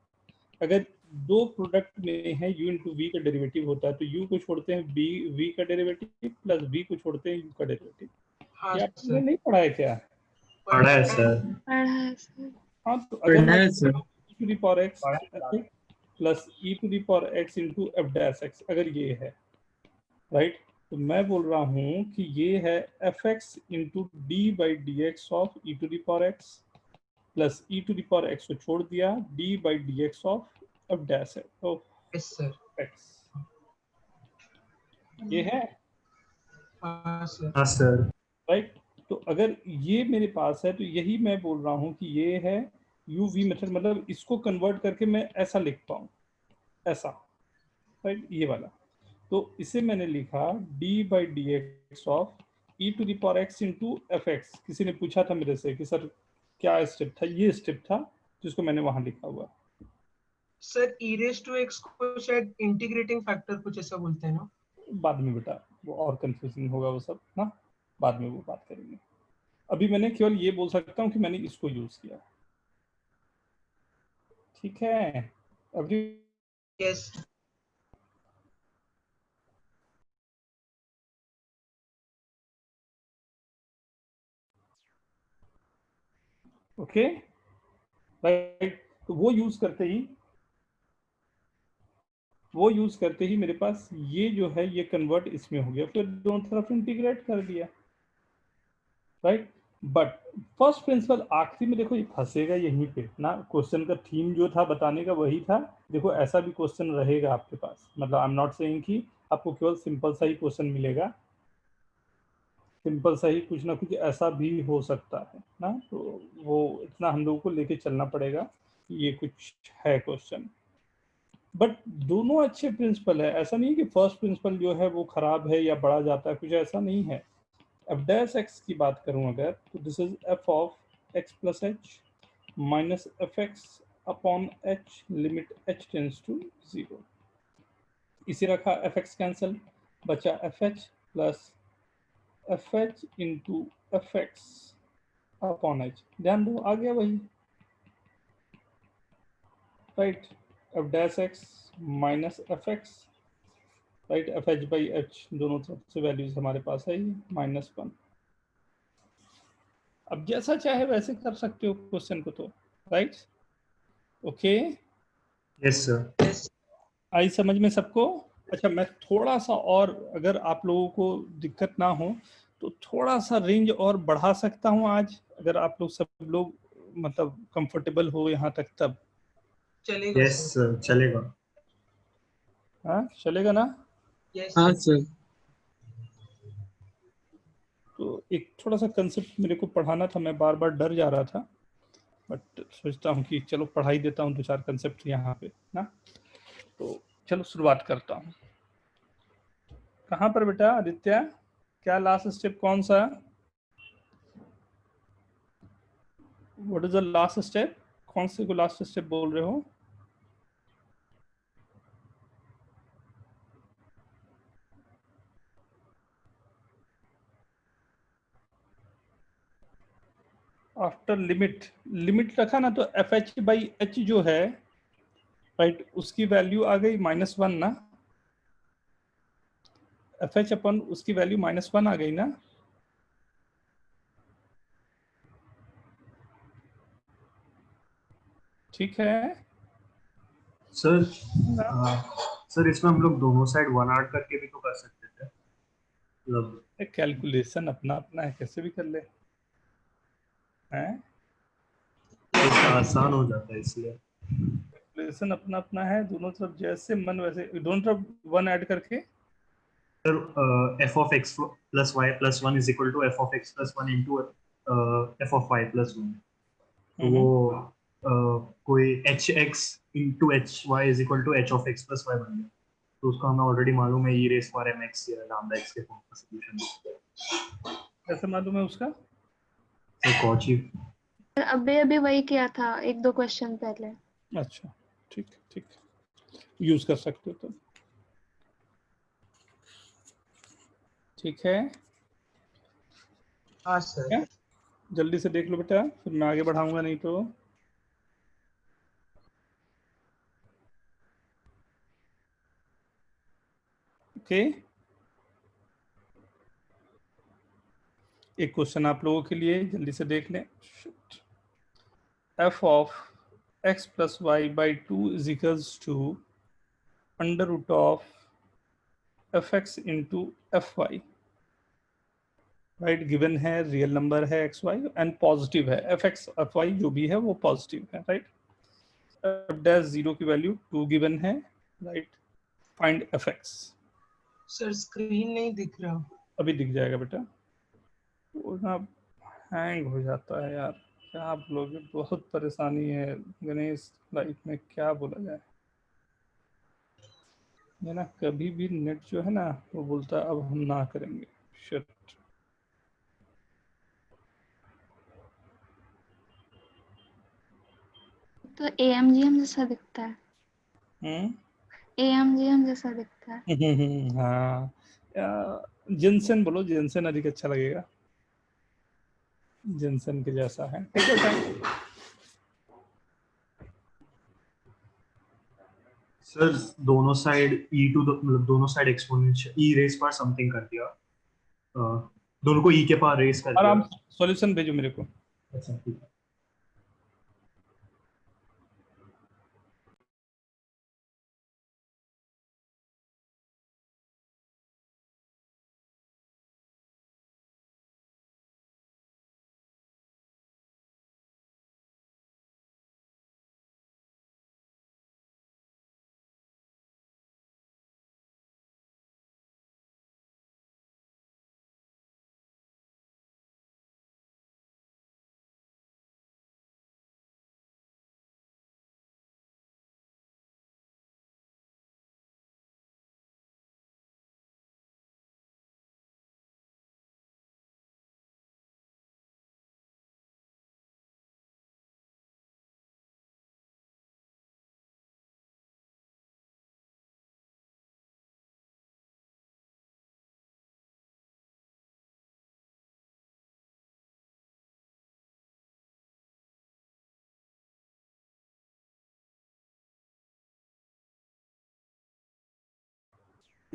अगर दो प्रोडक्ट में है u इंटू वी का डेरिवेटिव होता है तो u को छोड़ते हैं b v का डेरिवेटिव प्लस v को छोड़ते हैं u का डेरिवेटिव। हाँ ये आपने सर, नहीं पढ़ा है क्या? पढ़ा है सर। पढ़ा है सर। हाँ तो अगर पढ़ा है sir. e to the power x plus e to the power x into f dash x, अगर ये है राइट, तो मैं बोल रहा हूँ कि ये है F x into d by d x of e to the power x plus e to the power x को छोड़ दिया d by d x of f dash yes sir. X. ये है हाँ सर। हाँ सर। राइट। तो अगर ये मेरे पास है तो यही मैं बोल रहा हूँ कि ये है यू वी मेथड, मतलब इसको कन्वर्ट करके मैं ऐसा लिख पाऊँ, ऐसा राइट, ये वाला। तो इसे मैंने लिखा d by d x of e to the power x into f x. किसी ने पूछा था मेरे से कि सर क्या स्टेप था, ये स्टेप था जिसको मैंने वहां लिखा हुआ। Sir e raised to x को शायद इंटीग्रेटिंग फैक्टर कुछ ऐसा बोलते हैं ना? बाद में बेटा वो और कंफ्यूजिंग होगा वो सब ना, बाद में वो बात करेंगे। अभी मैंने केवल ये बोल सकता हूँ कि मैंने इसको यूज किया। ठीक है अभी यस। Okay right. तो वो यूज करते ही मेरे पास ये जो है ये कन्वर्ट इसमें हो गया, फिर दोनों तरफ इंटीग्रेट कर दिया, राइट। बट फर्स्ट प्रिंसिपल आखिरी में देखो ये फंसेगा यहीं पे ना, क्वेश्चन का थीम जो था बताने का वही था। देखो ऐसा भी क्वेश्चन रहेगा आपके पास, मतलब आई एम नॉट सेइंग कि आपको केवल सिंपल सा ही क्वेश्चन मिलेगा, सिंपल सा ही कुछ ना कुछ ऐसा भी हो सकता है ना, तो वो इतना हम लोगों को लेके चलना पड़ेगा, ये कुछ है क्वेश्चन। बट दोनों अच्छे प्रिंसिपल है, ऐसा नहीं है कि फर्स्ट प्रिंसिपल जो है वो खराब है या बढ़ा जाता है, कुछ ऐसा नहीं है। एफ डैश एक्स की बात करूं अगर, तो this is f of x plus h minus f x upon h limit h tends to 0। इसी रखा एफ एक्स कैंसिल, बचा f h plus f h into f x upon h. ध्यान दो आ गया वही, right. F dash x minus f x, right, f h by h दोनों तरफ से वैल्यूज हमारे पास है -1। अब जैसा चाहे वैसे कर सकते हो क्वेश्चन को, तो राइट। Okay yes sir. आई समझ में सबको? अच्छा मैं थोड़ा सा और, अगर आप लोगों को दिक्कत ना हो तो थोड़ा सा रेंज और बढ़ा सकता हूँ आज, अगर आप लोग सब लोग मतलब कंफर्टेबल हो यहाँ तक तब। चलेगा यस सर। सर चलेगा। हाँ चलेगा ना? यस हाँ सर। सर। तो एक थोड़ा सा कंसेप्ट मेरे को पढ़ाना था, मैं बार बार डर जा रहा था, बट सोचता हूँ कि चलो पढ़ा ही देता हूँ 2-4 कंसेप्ट यहाँ पे ना। तो चलो शुरुआत करता हूँ। कहाँ पर बेटा आदित्य, क्या लास्ट स्टेप कौन सा? What is the last step? कौन से को लास्ट स्टेप बोल रहे हो? आफ्टर लिमिट रखा ना, तो एफ एच बाई एच जो है, राइट, उसकी वैल्यू आ गई -1 ना, एफ एच अपन उसकी वैल्यू -1 आ गई ना। ठीक है सर सर इसमें हम लोग दोनों साइड 1 ऐड करके भी तो कर सकते थे, मतलब कैलकुलेशन अपना अपना है, कैसे भी कर ले हैं, आसान हो जाता है इसलिए। कैलकुलेशन अपना अपना है, दोनों तरफ जैसे मन वैसे, दोनों तरफ 1 ऐड करके। Sir f of x plus y plus 1 is equal to f of x plus 1 into f of y plus 1, तो वो कोई h x into h y is equal to h of x plus y बन गया, तो उसका हमें already मालूम है e raise for m x या लैम्डा एक्स के फॉर्म का सॉल्यूशन। कैसे मालूम है उसका? सर कॉची अभी वही किया था 1-2 क्वेश्चन पहले। अच्छा ठीक ठीक, यूज कर सकते हो तो ठीक है। हाँ सर। क्या? जल्दी से देख लो बेटा, फिर मैं आगे बढ़ाऊंगा नहीं तो। ओके एक क्वेश्चन आप लोगों के लिए जल्दी से देख लें। F of x plus y by 2 is equals to under root of f x into f y, right. Given है, रियल नंबर है एक्स वाई एंड पॉजिटिव है, एफ एक्स एफ वाई जो भी है वो पॉजिटिव है, राइट। एफ डैश 0 की value 2 given है, right. Find F x. Sir screen नहीं दिख रहा। अभी दिख जाएगा बेटा, वो ना हैंग हो जाता है यार, क्या आप लोग, बहुत परेशानी है गणेश लाइफ में, क्या बोला जाए। ये ना कभी भी नेट जो है ना वो बोलता है अब हम ना करेंगे, शिट। तो AMGM जैसा दिखता है। AMGM जैसा दिखता है। हाँ जेनसेन बोलो, जेनसेन अधिक अच्छा लगेगा, जेनसेन के जैसा है। Take your time. सर दोनों साइड ई टू मतलब दोनों साइड एक्सपोनेंशियल ई रेस पर समथिंग कर दिया, दोनों को ई के पास रेस कर दिया। आराम से सॉल्यूशन भेजो मेरे को। अच्छा ठीक है।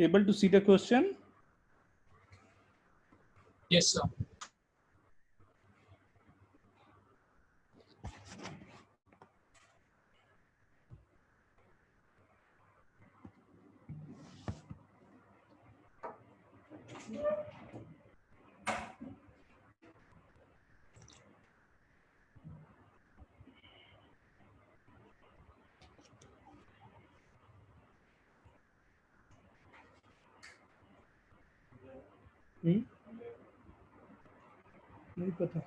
able to see the question? Yes, sir. नहीं पता.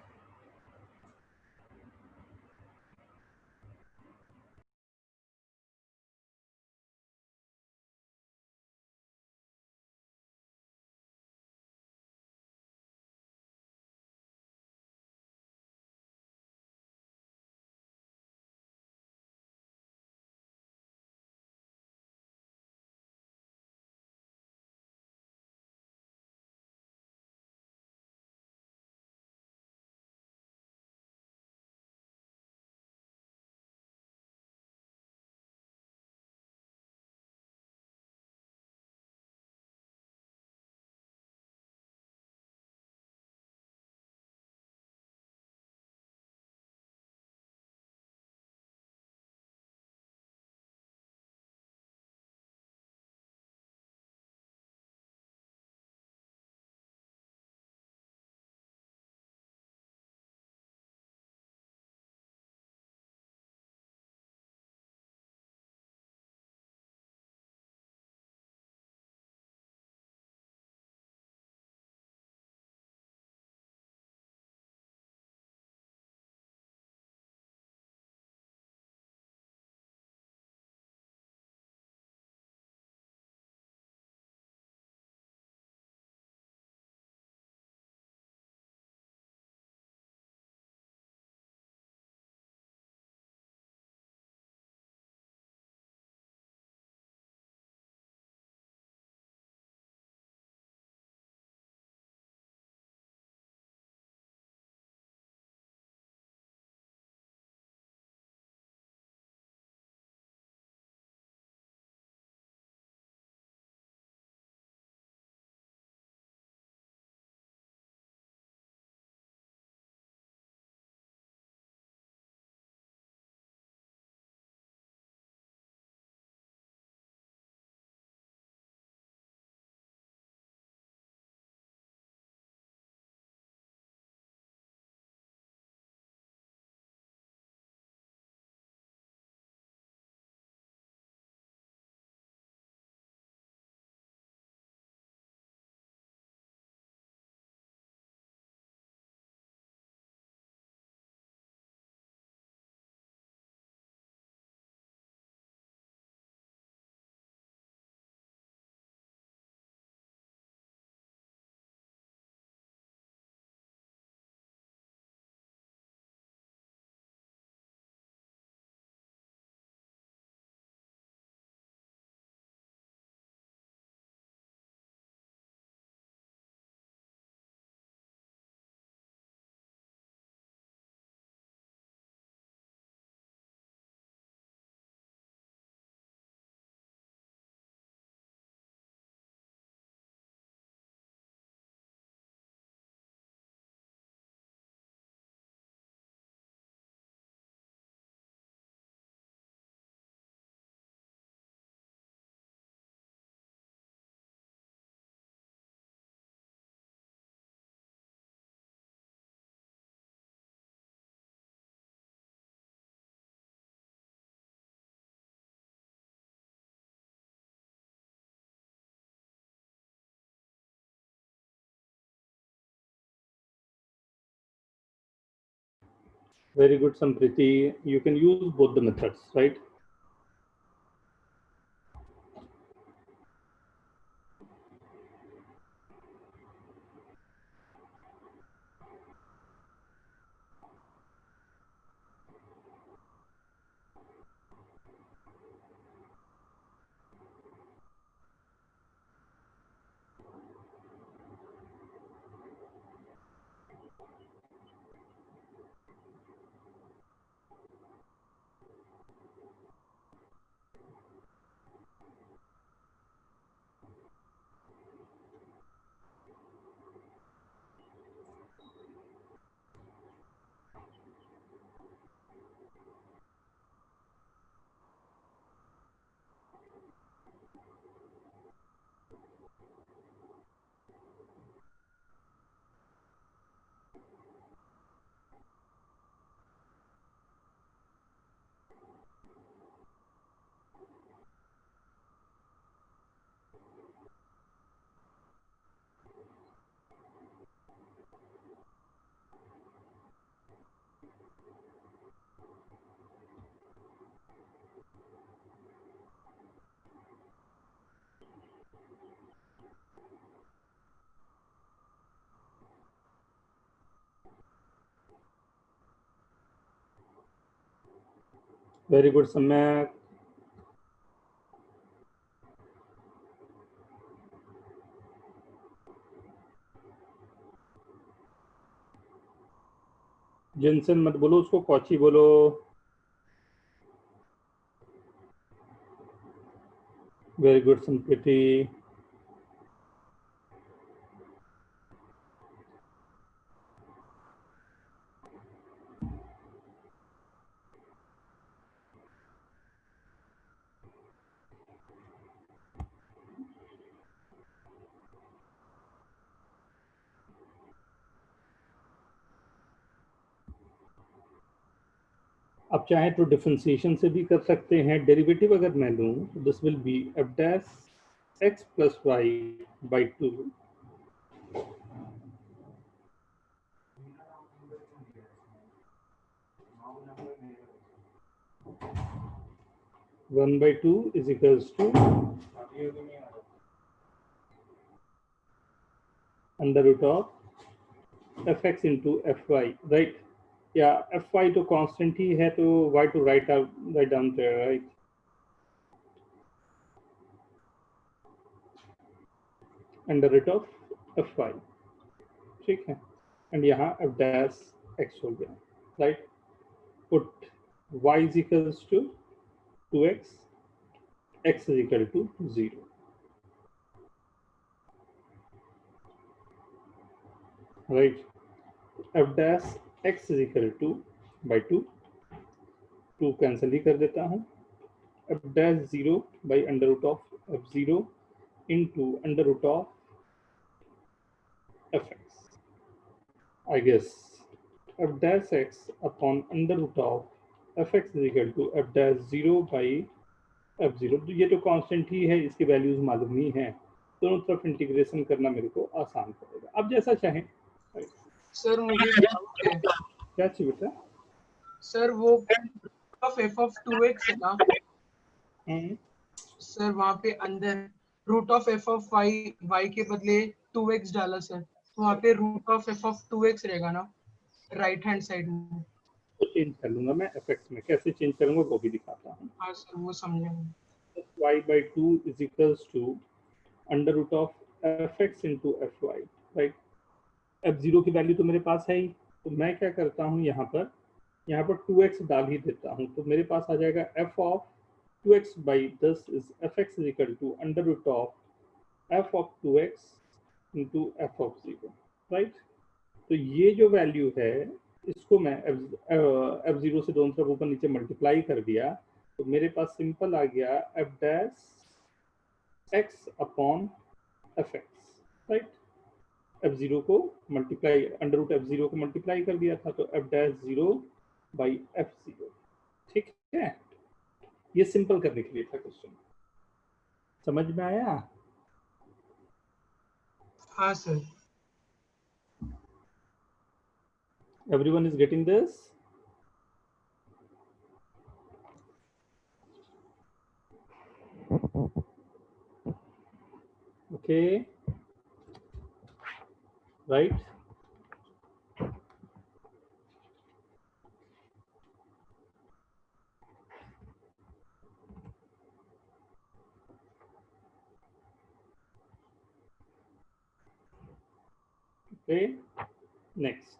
Very good, Sampriti. You can use both the methods, right? Very good समय। जिनसन मत बोलो, उसको कौची बोलो। Very good Sampriti. अब चाहे तो डिफरेंशिएशन से भी कर सकते हैं। डेरिवेटिव अगर मैं लूं तो this will be f dash x plus y by 2 1/2 is equals to under root of fx into fy, right? Yeah, fy तो कांस्टेंट ही है, तो y to write down there, right? Under root of fy, ठीक है। And यहाँ f dash x हो गया, right? Put y is equals to 2x, x is equal to 0. Right? f dash x is equal to by 2 cancel ही कर देता हूँ। f dash 0 by under root of f0 into under root of fx. I guess f dash x upon under root of fx is equal to f dash 0 by f0. तो ये तो constant ही है, इसकी values मालूम ही है, दोनों तरफ integration करना मेरे को आसान पड़ेगा। अब जैसा चाहें। सर मुझे डाउट है। क्या चाहिए बेटा? सर वो ऑफ f of 2x है ना सर, वहाँ पे under root of f of y के बदले 2x डाला सर, तो वहाँ पे root of f of 2x रहेगा ना राइट हैंड साइड में। तो चेंज कर लूंगा मैं fx में, कैसे चेंज करूंगा वो भी दिखाता हूँ। हाँ सर वो समझेंगे। y by 2 is equals to under root of fx into fy, right? f0 की वैल्यू तो मेरे पास है ही, तो मैं क्या करता हूँ यहाँ पर 2x डाल ही देता हूँ, तो मेरे पास आ जाएगा f of 2x by this is fx is equal to under root of f of 2x into f of 0, right? तो ये जो वैल्यू है इसको मैं f0 से दोनों तरफ ऊपर नीचे मल्टीप्लाई कर दिया, तो मेरे पास सिंपल आ गया f dash x upon fx, right? f0 को मल्टीप्लाई अंडर रूट f0 को मल्टीप्लाई कर दिया था, तो f dash 0 बाई f0, ठीक है। ये सिंपल करने के लिए था क्वेश्चन, समझ में आया? हाँ sir. Everyone is getting this? Okay, right? Okay, next.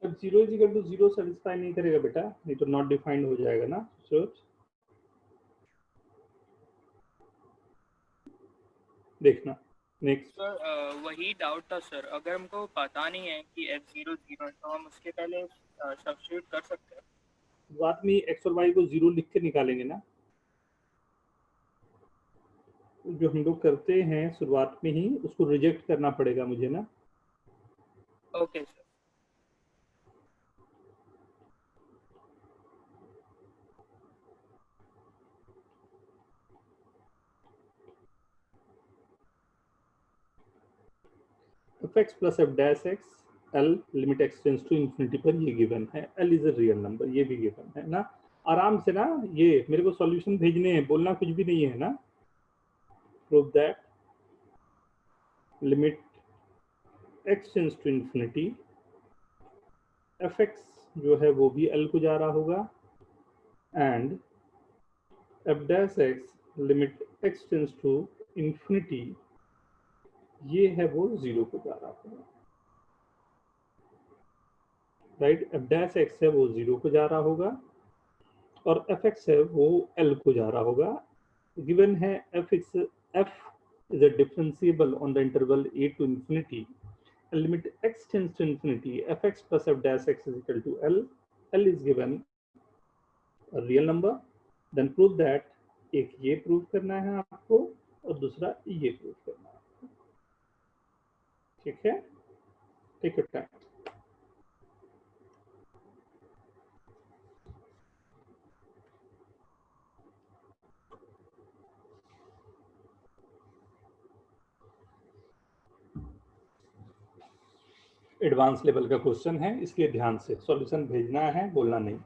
अब 0 is equal to 0 सेटिस्फाई नहीं करेगा बेटा, नहीं तो नॉट डिफाइंड हो जाएगा ना। सोच देखना नेक्स्ट। सर वही डाउट था सर, अगर हमको पता नहीं है कि f0 0 तो हम उसके पहले सब्स्टिट्यूट कर सकते हैं? शुरुआत में x और y को 0 लिख के निकालेंगे ना, जो हम लोग करते हैं शुरुआत में ही, उसको रिजेक्ट करना पड़ेगा मुझे ना। Okay sir. fx plus f dash x l limit x tends to infinity पर ये गिवन है, l is a real number, ये भी गिवन है ना। आराम से ना, ये मेरे को सॉल्यूशन भेजने हैं, बोलना कुछ भी नहीं है ना। Prove that limit x tends to infinity f x जो है वो भी एल को जा रहा होगा, and f dash x limit x tends to infinity, ये है वो 0 को जा रहा होगा, राइट। एफ डैश एक्स है वो 0 को जा रहा होगा और एफ एक्स है वो एल को जा रहा होगा। गिवन है F is a differentiable on the interval a to infinity, limit x tends to infinity, fx plus f dash x is equal to L. L is given a real number. Then prove that, एक ये prove करना है आपको और दूसरा ये prove करना है आपको, ठीक है। Take your time. Advance level का क्वेश्चन है, इसलिए ध्यान से सॉल्यूशन भेजना है, बोलना नहीं।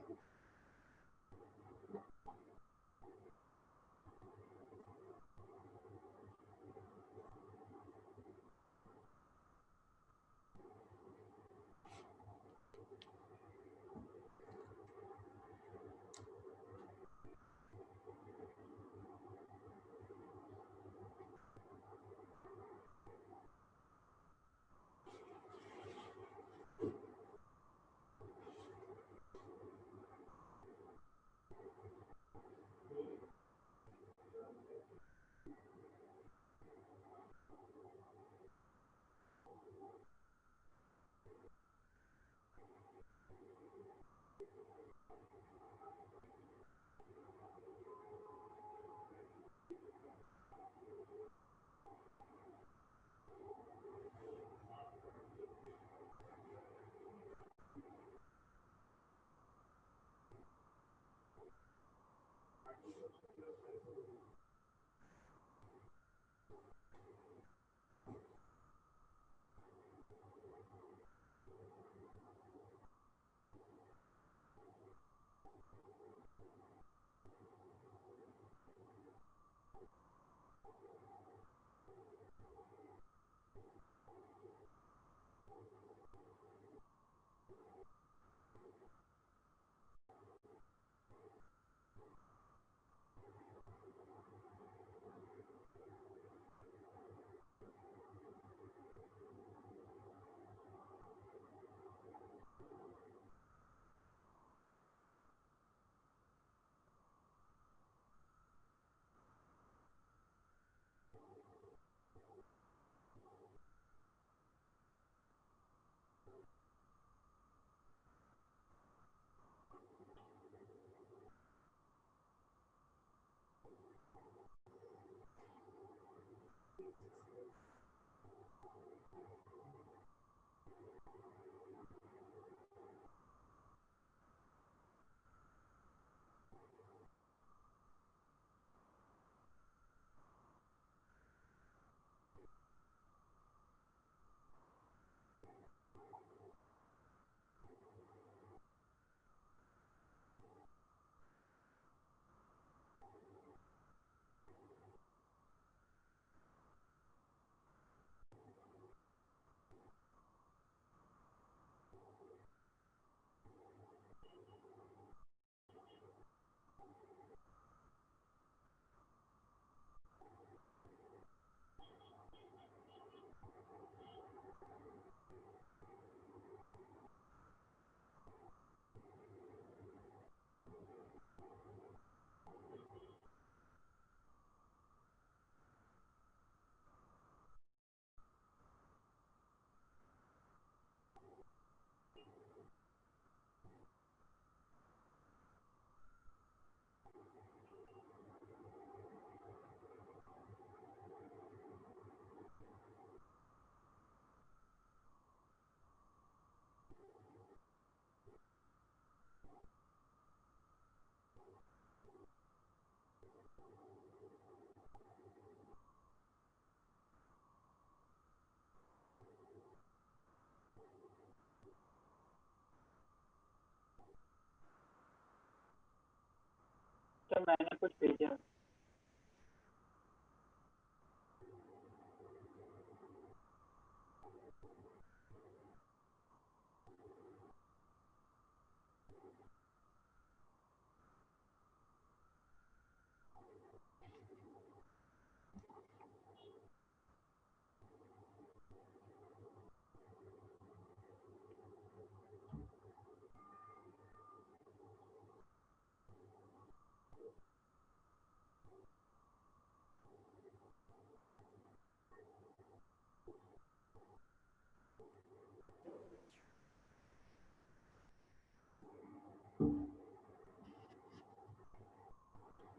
तो मैंने कुछ भेजा।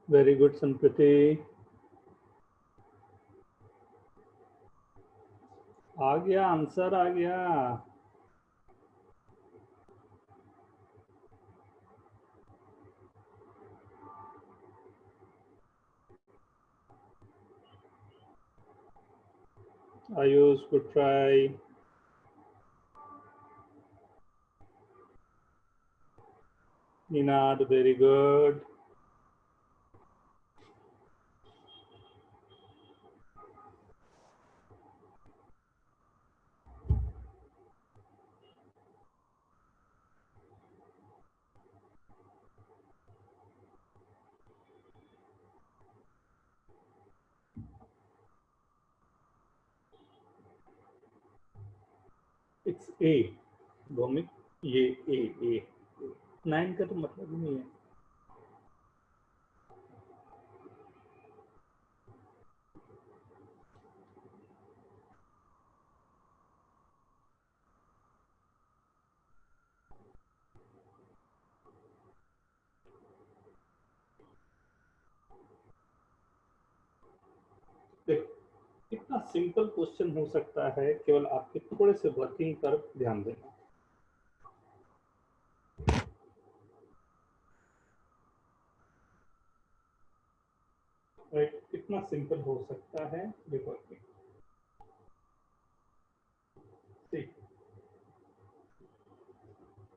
वेरी गुड संप्रति, आ गया आंसर आ गया। Ayush good try. Ninad very good। It's a Bhowmik, ये ए 9 का तो मतलब ही नहीं है। कितना सिंपल क्वेश्चन हो सकता है, केवल आपके थोड़े से वर्किंग पर ध्यान देना। राइट, कितना सिंपल हो सकता है देखो।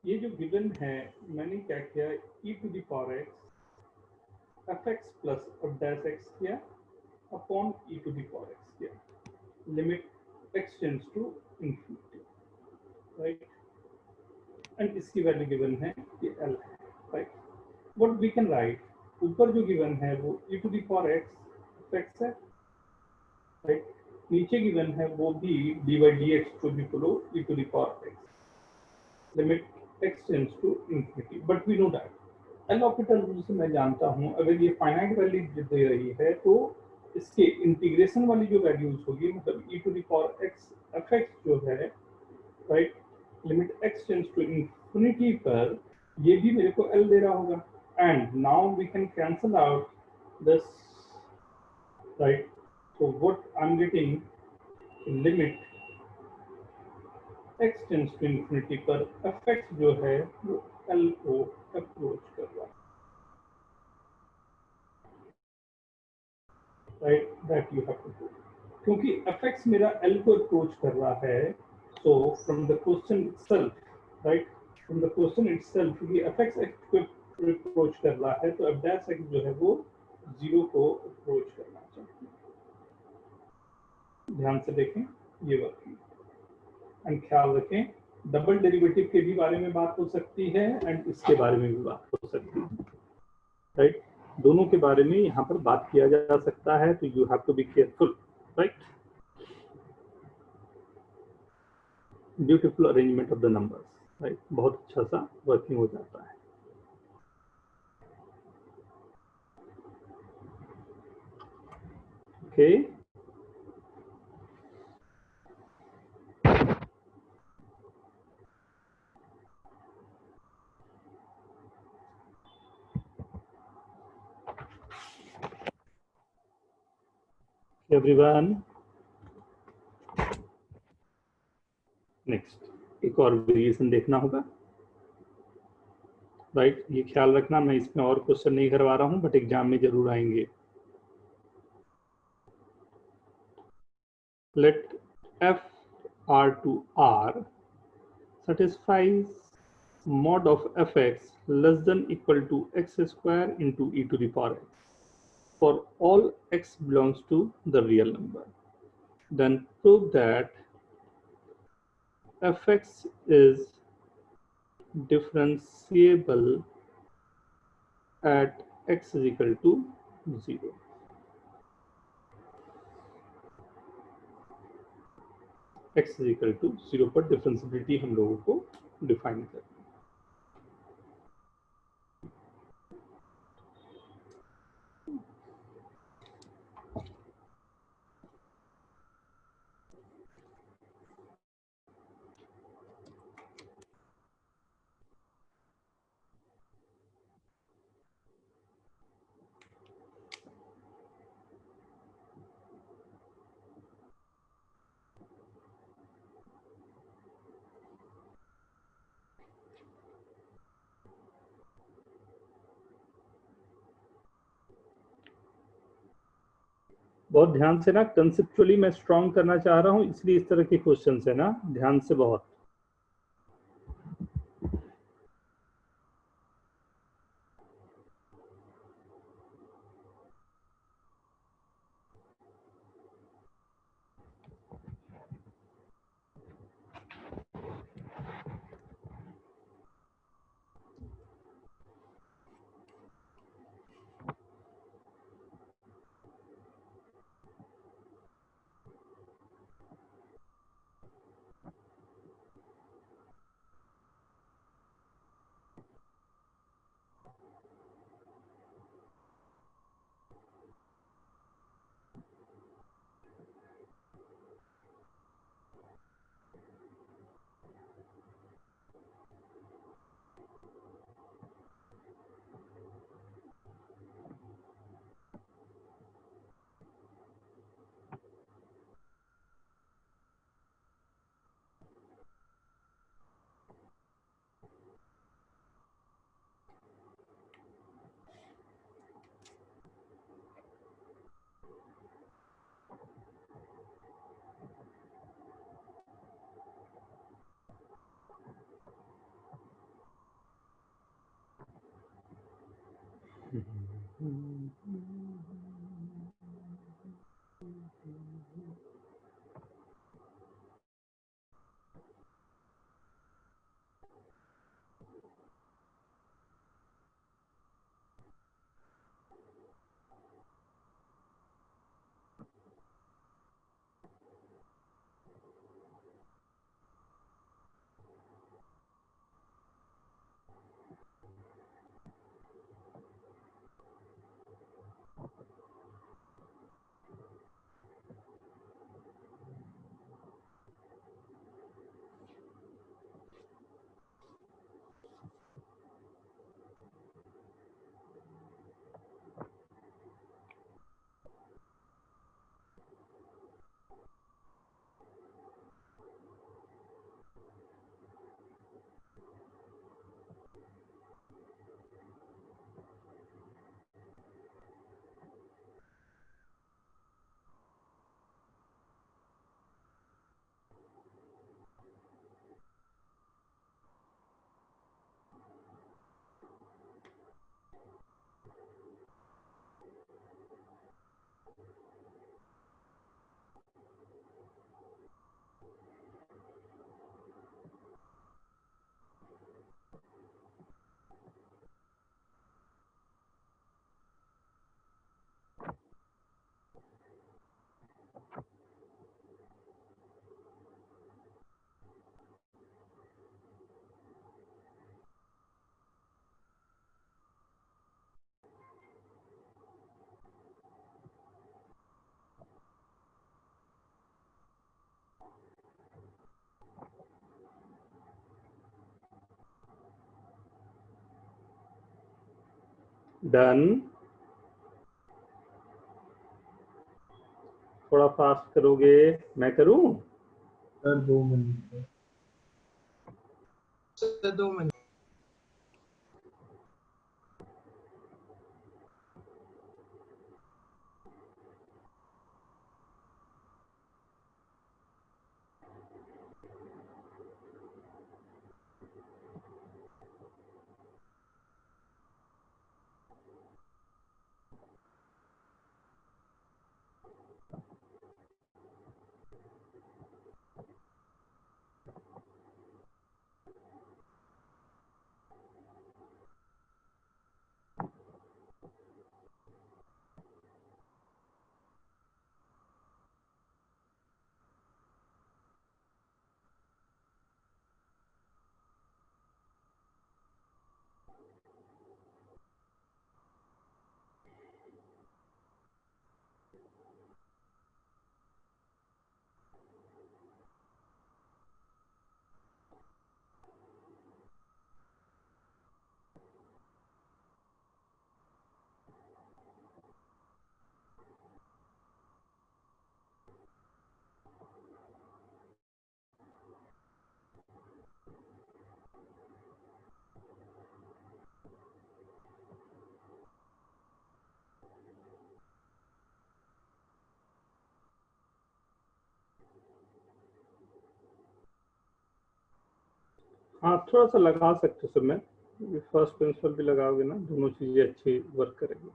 ये जो गिवन है, मैंने क्या किया, e to the power x F x plus अब डैश एक्स किया upon e to the power x किया, limit x tends to infinity, right. And इसकी वैल्यू गिवन है ये l है, right. What we can write, ऊपर जो given है वो e to the power x x है, राइट। नीचे गिवन है वो भी dy dx to the power e to the power x, limit x tends to infinity. But we know that L operator rule से मैं जानता हूं, अगर ये फाइनाइट वैल्यू दे रही है तो इसके इंटीग्रेशन वाली जो वैल्यूज होगी, मतलब e to the power x F x जो है, right, limit x tends to infinity पर ये भी मेरे को l दे रहा होगा। And now we can cancel out this, right. So what I am getting, limit x tends to infinity पर एफ एक्स जो है वो l को अप्रोच कर रहा है, right. That you have to do, क्योंकि एफ एक्स मेरा l को अप्रोच कर रहा है। So from the question itself, right, from the question itself ये एफ एक्स x को अप्रोच कर रहा है, तो f डैश x जो है वो 0 को अप्रोच करना चाहिए। ध्यान से देखें ये वर्किंग, एंड ख्याल रखें डबल डेरिवेटिव के भी बारे में बात हो सकती है एंड इसके बारे में भी बात हो सकती है, राइट। दोनों के बारे में यहाँ पर बात किया जा सकता है, तो you have to be careful, right. Beautiful arrangement of the numbers, right, बहुत अच्छा सा वर्किंग हो जाता है। Okay, everyone. नेक्स्ट एक और वेरिएशन देखना होगा, राइट। ये ख्याल रखना, मैं इसमें और क्वेश्चन नहीं करवा रहा हूं, बट एग्जाम में जरूर आएंगे। Let f r to r satisfies mod of fx less than equal to x square into e to the power x for all x belongs to the real number. Then prove that fx is differentiable at x is equal to 0. x is equal to 0 पर differentiability हम लोगों को define करनी है। बहुत ध्यान से ना, कंसेप्चुअली मैं स्ट्रॉन्ग करना चाह रहा हूँ, इसलिए इस तरह के क्वेश्चन है ना, ध्यान से बहुत। डन। थोड़ा फास्ट करोगे, मैं करूं? Sir 2 minute. Sir 2 minute. हाँ थोड़ा सा लगा सकते हो सर मैं, फर्स्ट प्रिंसिपल भी लगाओगे ना, दोनों चीजें अच्छी वर्क करेंगी।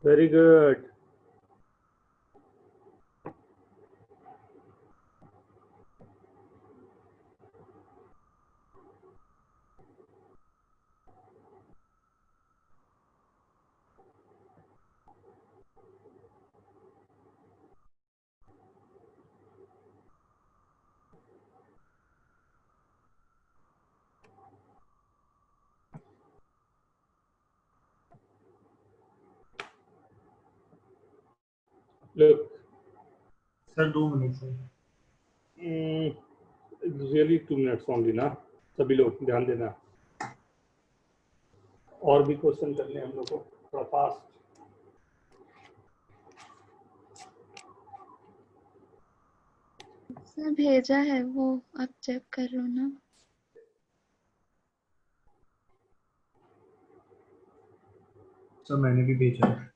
Very good. Look, sir 2 minute sir. Really 2 minutes only ना, सभी लोग ध्यान देना। और भी क्वेश्चन करने हैं हम लोग को, थोड़ा फास्ट। सर भेजा है वो, आप चेक कर लो ना। सर मैंने भी भेजा है।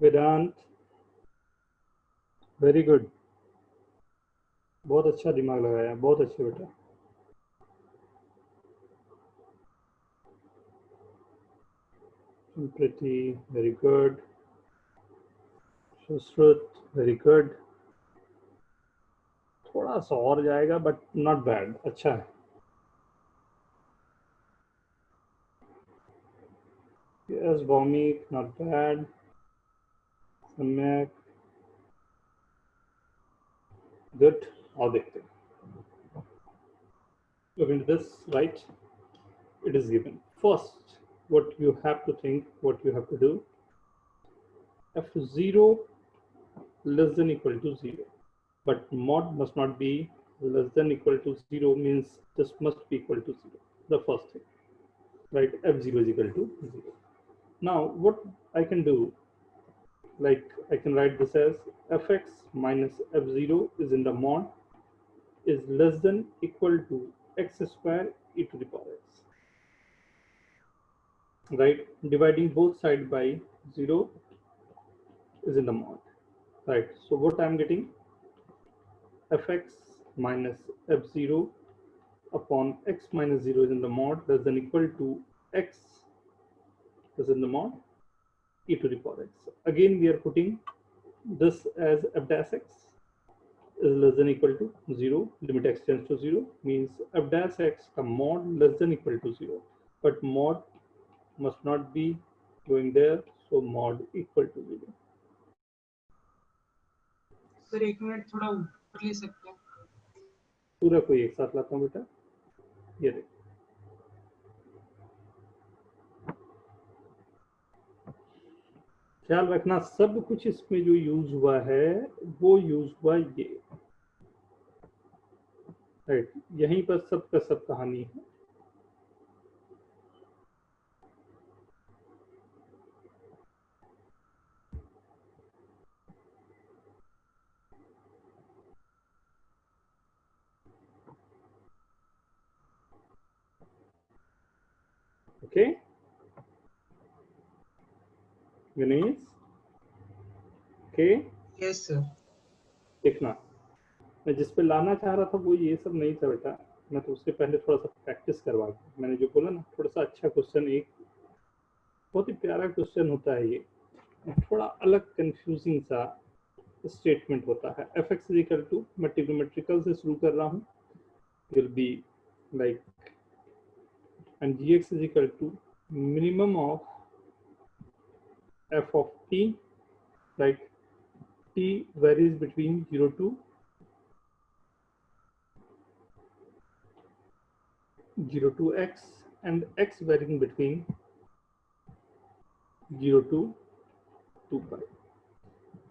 वेदांत, वेरी गुड, बहुत अच्छा दिमाग लगाया, बहुत अच्छे बेटा। Preeti, very good. Sushrut, very good. थोड़ा सा और जाएगा बट नॉट बैड, अच्छा है। Yes Bhaumik, not bad. Samyak, good. और देखते हैं। Look into this, right? It is given. First, what you have to think, what you have to do, f0 less than equal to 0. But mod must not be less than equal to 0, means this must be equal to 0. The first thing, right? f0 is equal to 0. Now what I can do, like I can write this as fx minus f0 is in the mod is less than equal to x square e to the power x, right? Dividing both sides by 0 is in the mod, right? So what I'm getting, fx minus f0 upon x minus 0 is in the mod less than equal to x is in the mod e to the power x. Again we are putting this as f dash x is less than equal to 0, limit x tends to 0, means f dash x the mod less than equal to 0, but mod must not be going there, so mod equal to 0. Sir एक minute थोड़ा ऊपर ले सकते हैं? पूरा कोई एक साथ लाता हूँ बेटा, ये देख ख्याल रखना सब कुछ इसमें जो यूज हुआ है वो यूज हुआ ये, राइट? यहीं पर सब का सब कहानी है। Okay Ganesh, okay yes sir. देखना मैं जिस पे लाना चाह रहा था वो ये सब नहीं था बेटा, मैं तो उसके पहले थोड़ा सा प्रैक्टिस करवा के, मैंने जो बोला ना थोड़ा सा अच्छा क्वेश्चन, एक बहुत ही प्यारा क्वेश्चन होता है ये, थोड़ा अलग कंफ्यूजिंग सा स्टेटमेंट होता है। एफ एक्स इक्वल टू, मैं ट्रिग्नोमेट्रिकल से शुरू कर रहा हूँ, will be like and G X is equal to minimum of f of t, like t varies between 0 to 0 to x and x varying between 0 to 2 pi।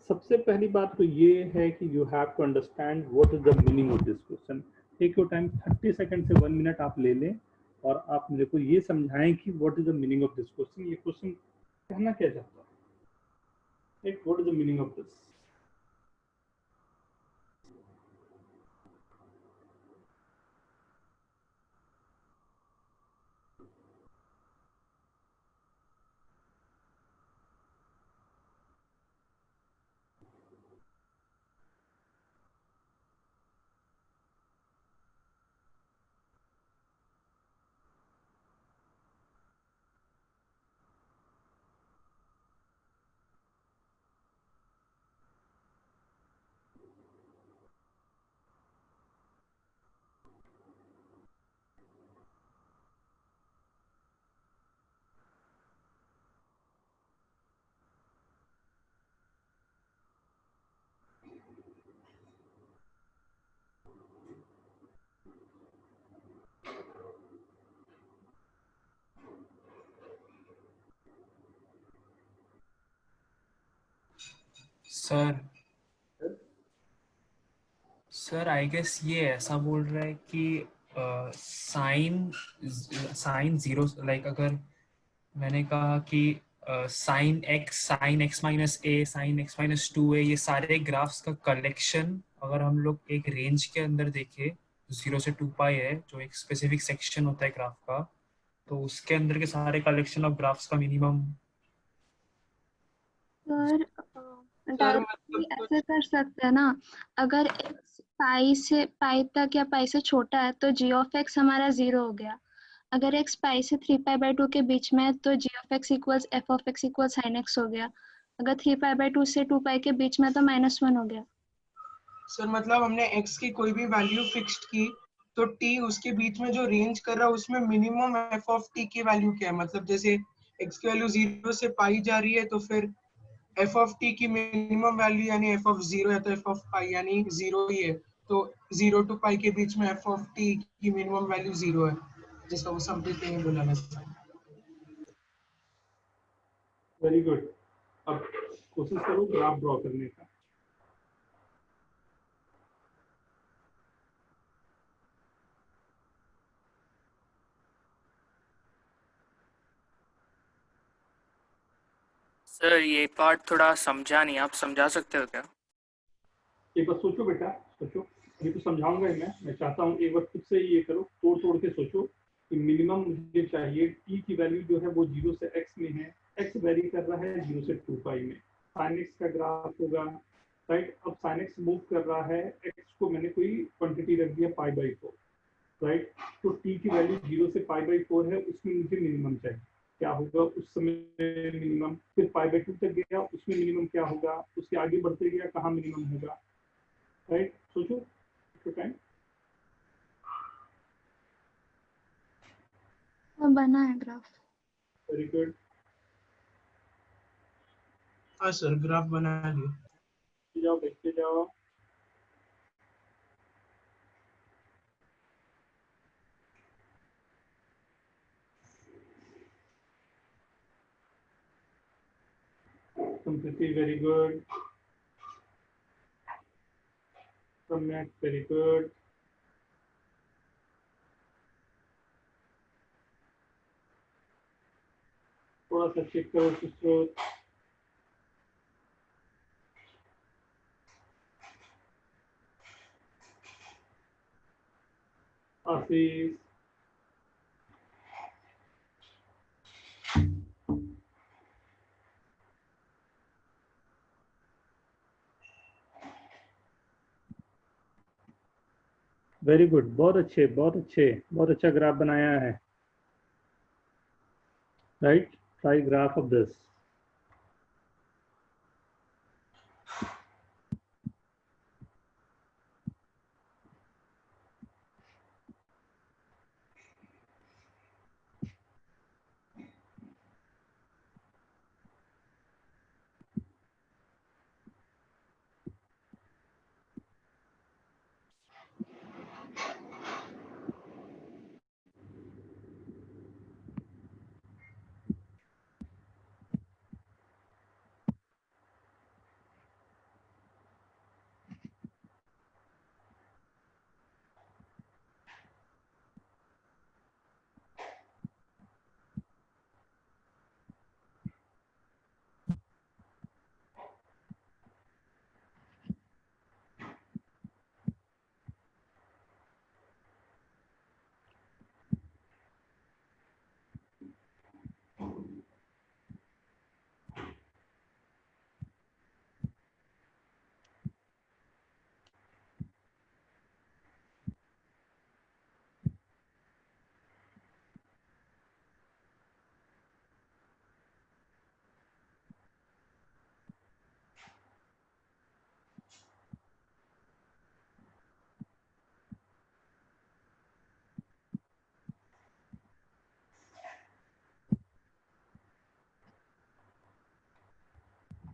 सबसे पहली बात तो ये है कि you have to understand what is the meaning of this question. Take your time, 30 second से 1 minute आप ले लें और आप मेरे को ये समझाएं कि what is the meaning of this question, ये क्वेश्चन कहना क्या चाहता है, what is the meaning of this. Sir I guess ये ऐसा बोल रहा है कि साइन जीरो, लाइक अगर मैंने कहा कि साइन एक्स माइनस ए, साइन एक्स माइनस 2a, ये सारे ग्राफ्स का कलेक्शन अगर हम लोग एक रेंज के अंदर देखें 0 से 2 पाई है, जो एक स्पेसिफिक सेक्शन होता है ग्राफ का, तो उसके अंदर के सारे कलेक्शन ऑफ ग्राफ्स का मिनिमम। सर डायरेक्टली ऐसे कर सकते हैं ना, अगर x पाई तक या पाई से छोटा है तो g ऑफ x हमारा 0 हो गया, अगर x पाई से 3π/2 के बीच में है तो g of x equals f of x equals sin x हो गया, अगर 3π/2 से 2π के बीच में तो -1 हो गया। सर मतलब हमने x की कोई भी वैल्यू फिक्स्ड की तो t उसके बीच में जो रेंज कर रहा है उसमें मिनिमम f ऑफ t की वैल्यू क्या है, मतलब जैसे x की वैल्यू 0 से पाई जा रही है तो फिर f ऑफ t की मिनिमम वैल्यू यानी f ऑफ 0 है तो f ऑफ पाई यानी 0 ही है, तो 0 to पाई के बीच में f ऑफ t की मिनिमम वैल्यू 0 है, जिसका वो समझते हैं बोला था। वेरी गुड, अब कोशिश करो ग्राफ ड्रॉ करने का। सर ये पार्ट थोड़ा समझा नहीं, आप समझा सकते हो क्या? एक बार सोचो बेटा, सोचो। अभी तो समझाऊंगा ही मैं चाहता हूँ एक बार खुद से ये करो, तोड़ तोड़ के सोचो कि मिनिमम मुझे चाहिए टी की वैल्यू जो है वो 0 से x में है, x वेरी कर रहा है 0 से 2 पाई में, sin x का ग्राफ होगा, राइट। अब sin x मूव कर रहा है, x को मैंने कोई क्वांटिटी रख दिया π/4, राइट। तो t की वैल्यू 0 से π/4 है, उसमें मुझे मिनिमम चाहिए, क्या होगा उस समय मिनिमम, फिर π/2 तक गया, उसमें मिनिमम क्या होगा, उसके आगे बढ़ते गया कहाँ मिनिमम होगा, राइट। सोचो तो टाइम। बना है ग्राफ। Very good. हाँ सर, ग्राफ बना लिया। जाओ देखते जाओ। Sampriti, very good. Samyak, very good. थोड़ा सा चेक करो सुश्रुत। आशीष। वेरी गुड, बहुत अच्छे बहुत अच्छे, बहुत अच्छा ग्राफ बनाया है, right. Try graph of this.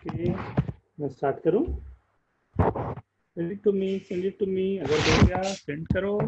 Okay, मैं स्टार्ट करूं? Send it to me, send it to me, अगर हो गया सेंड करो।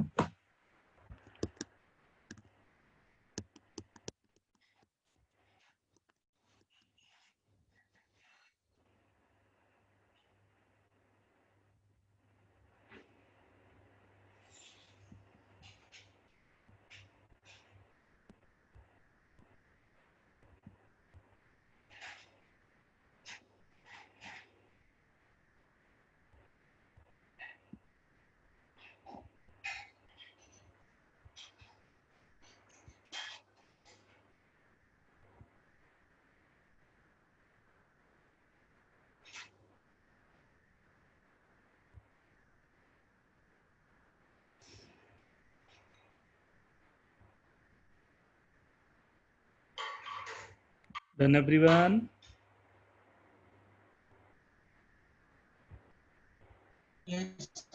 Done everyone? Yes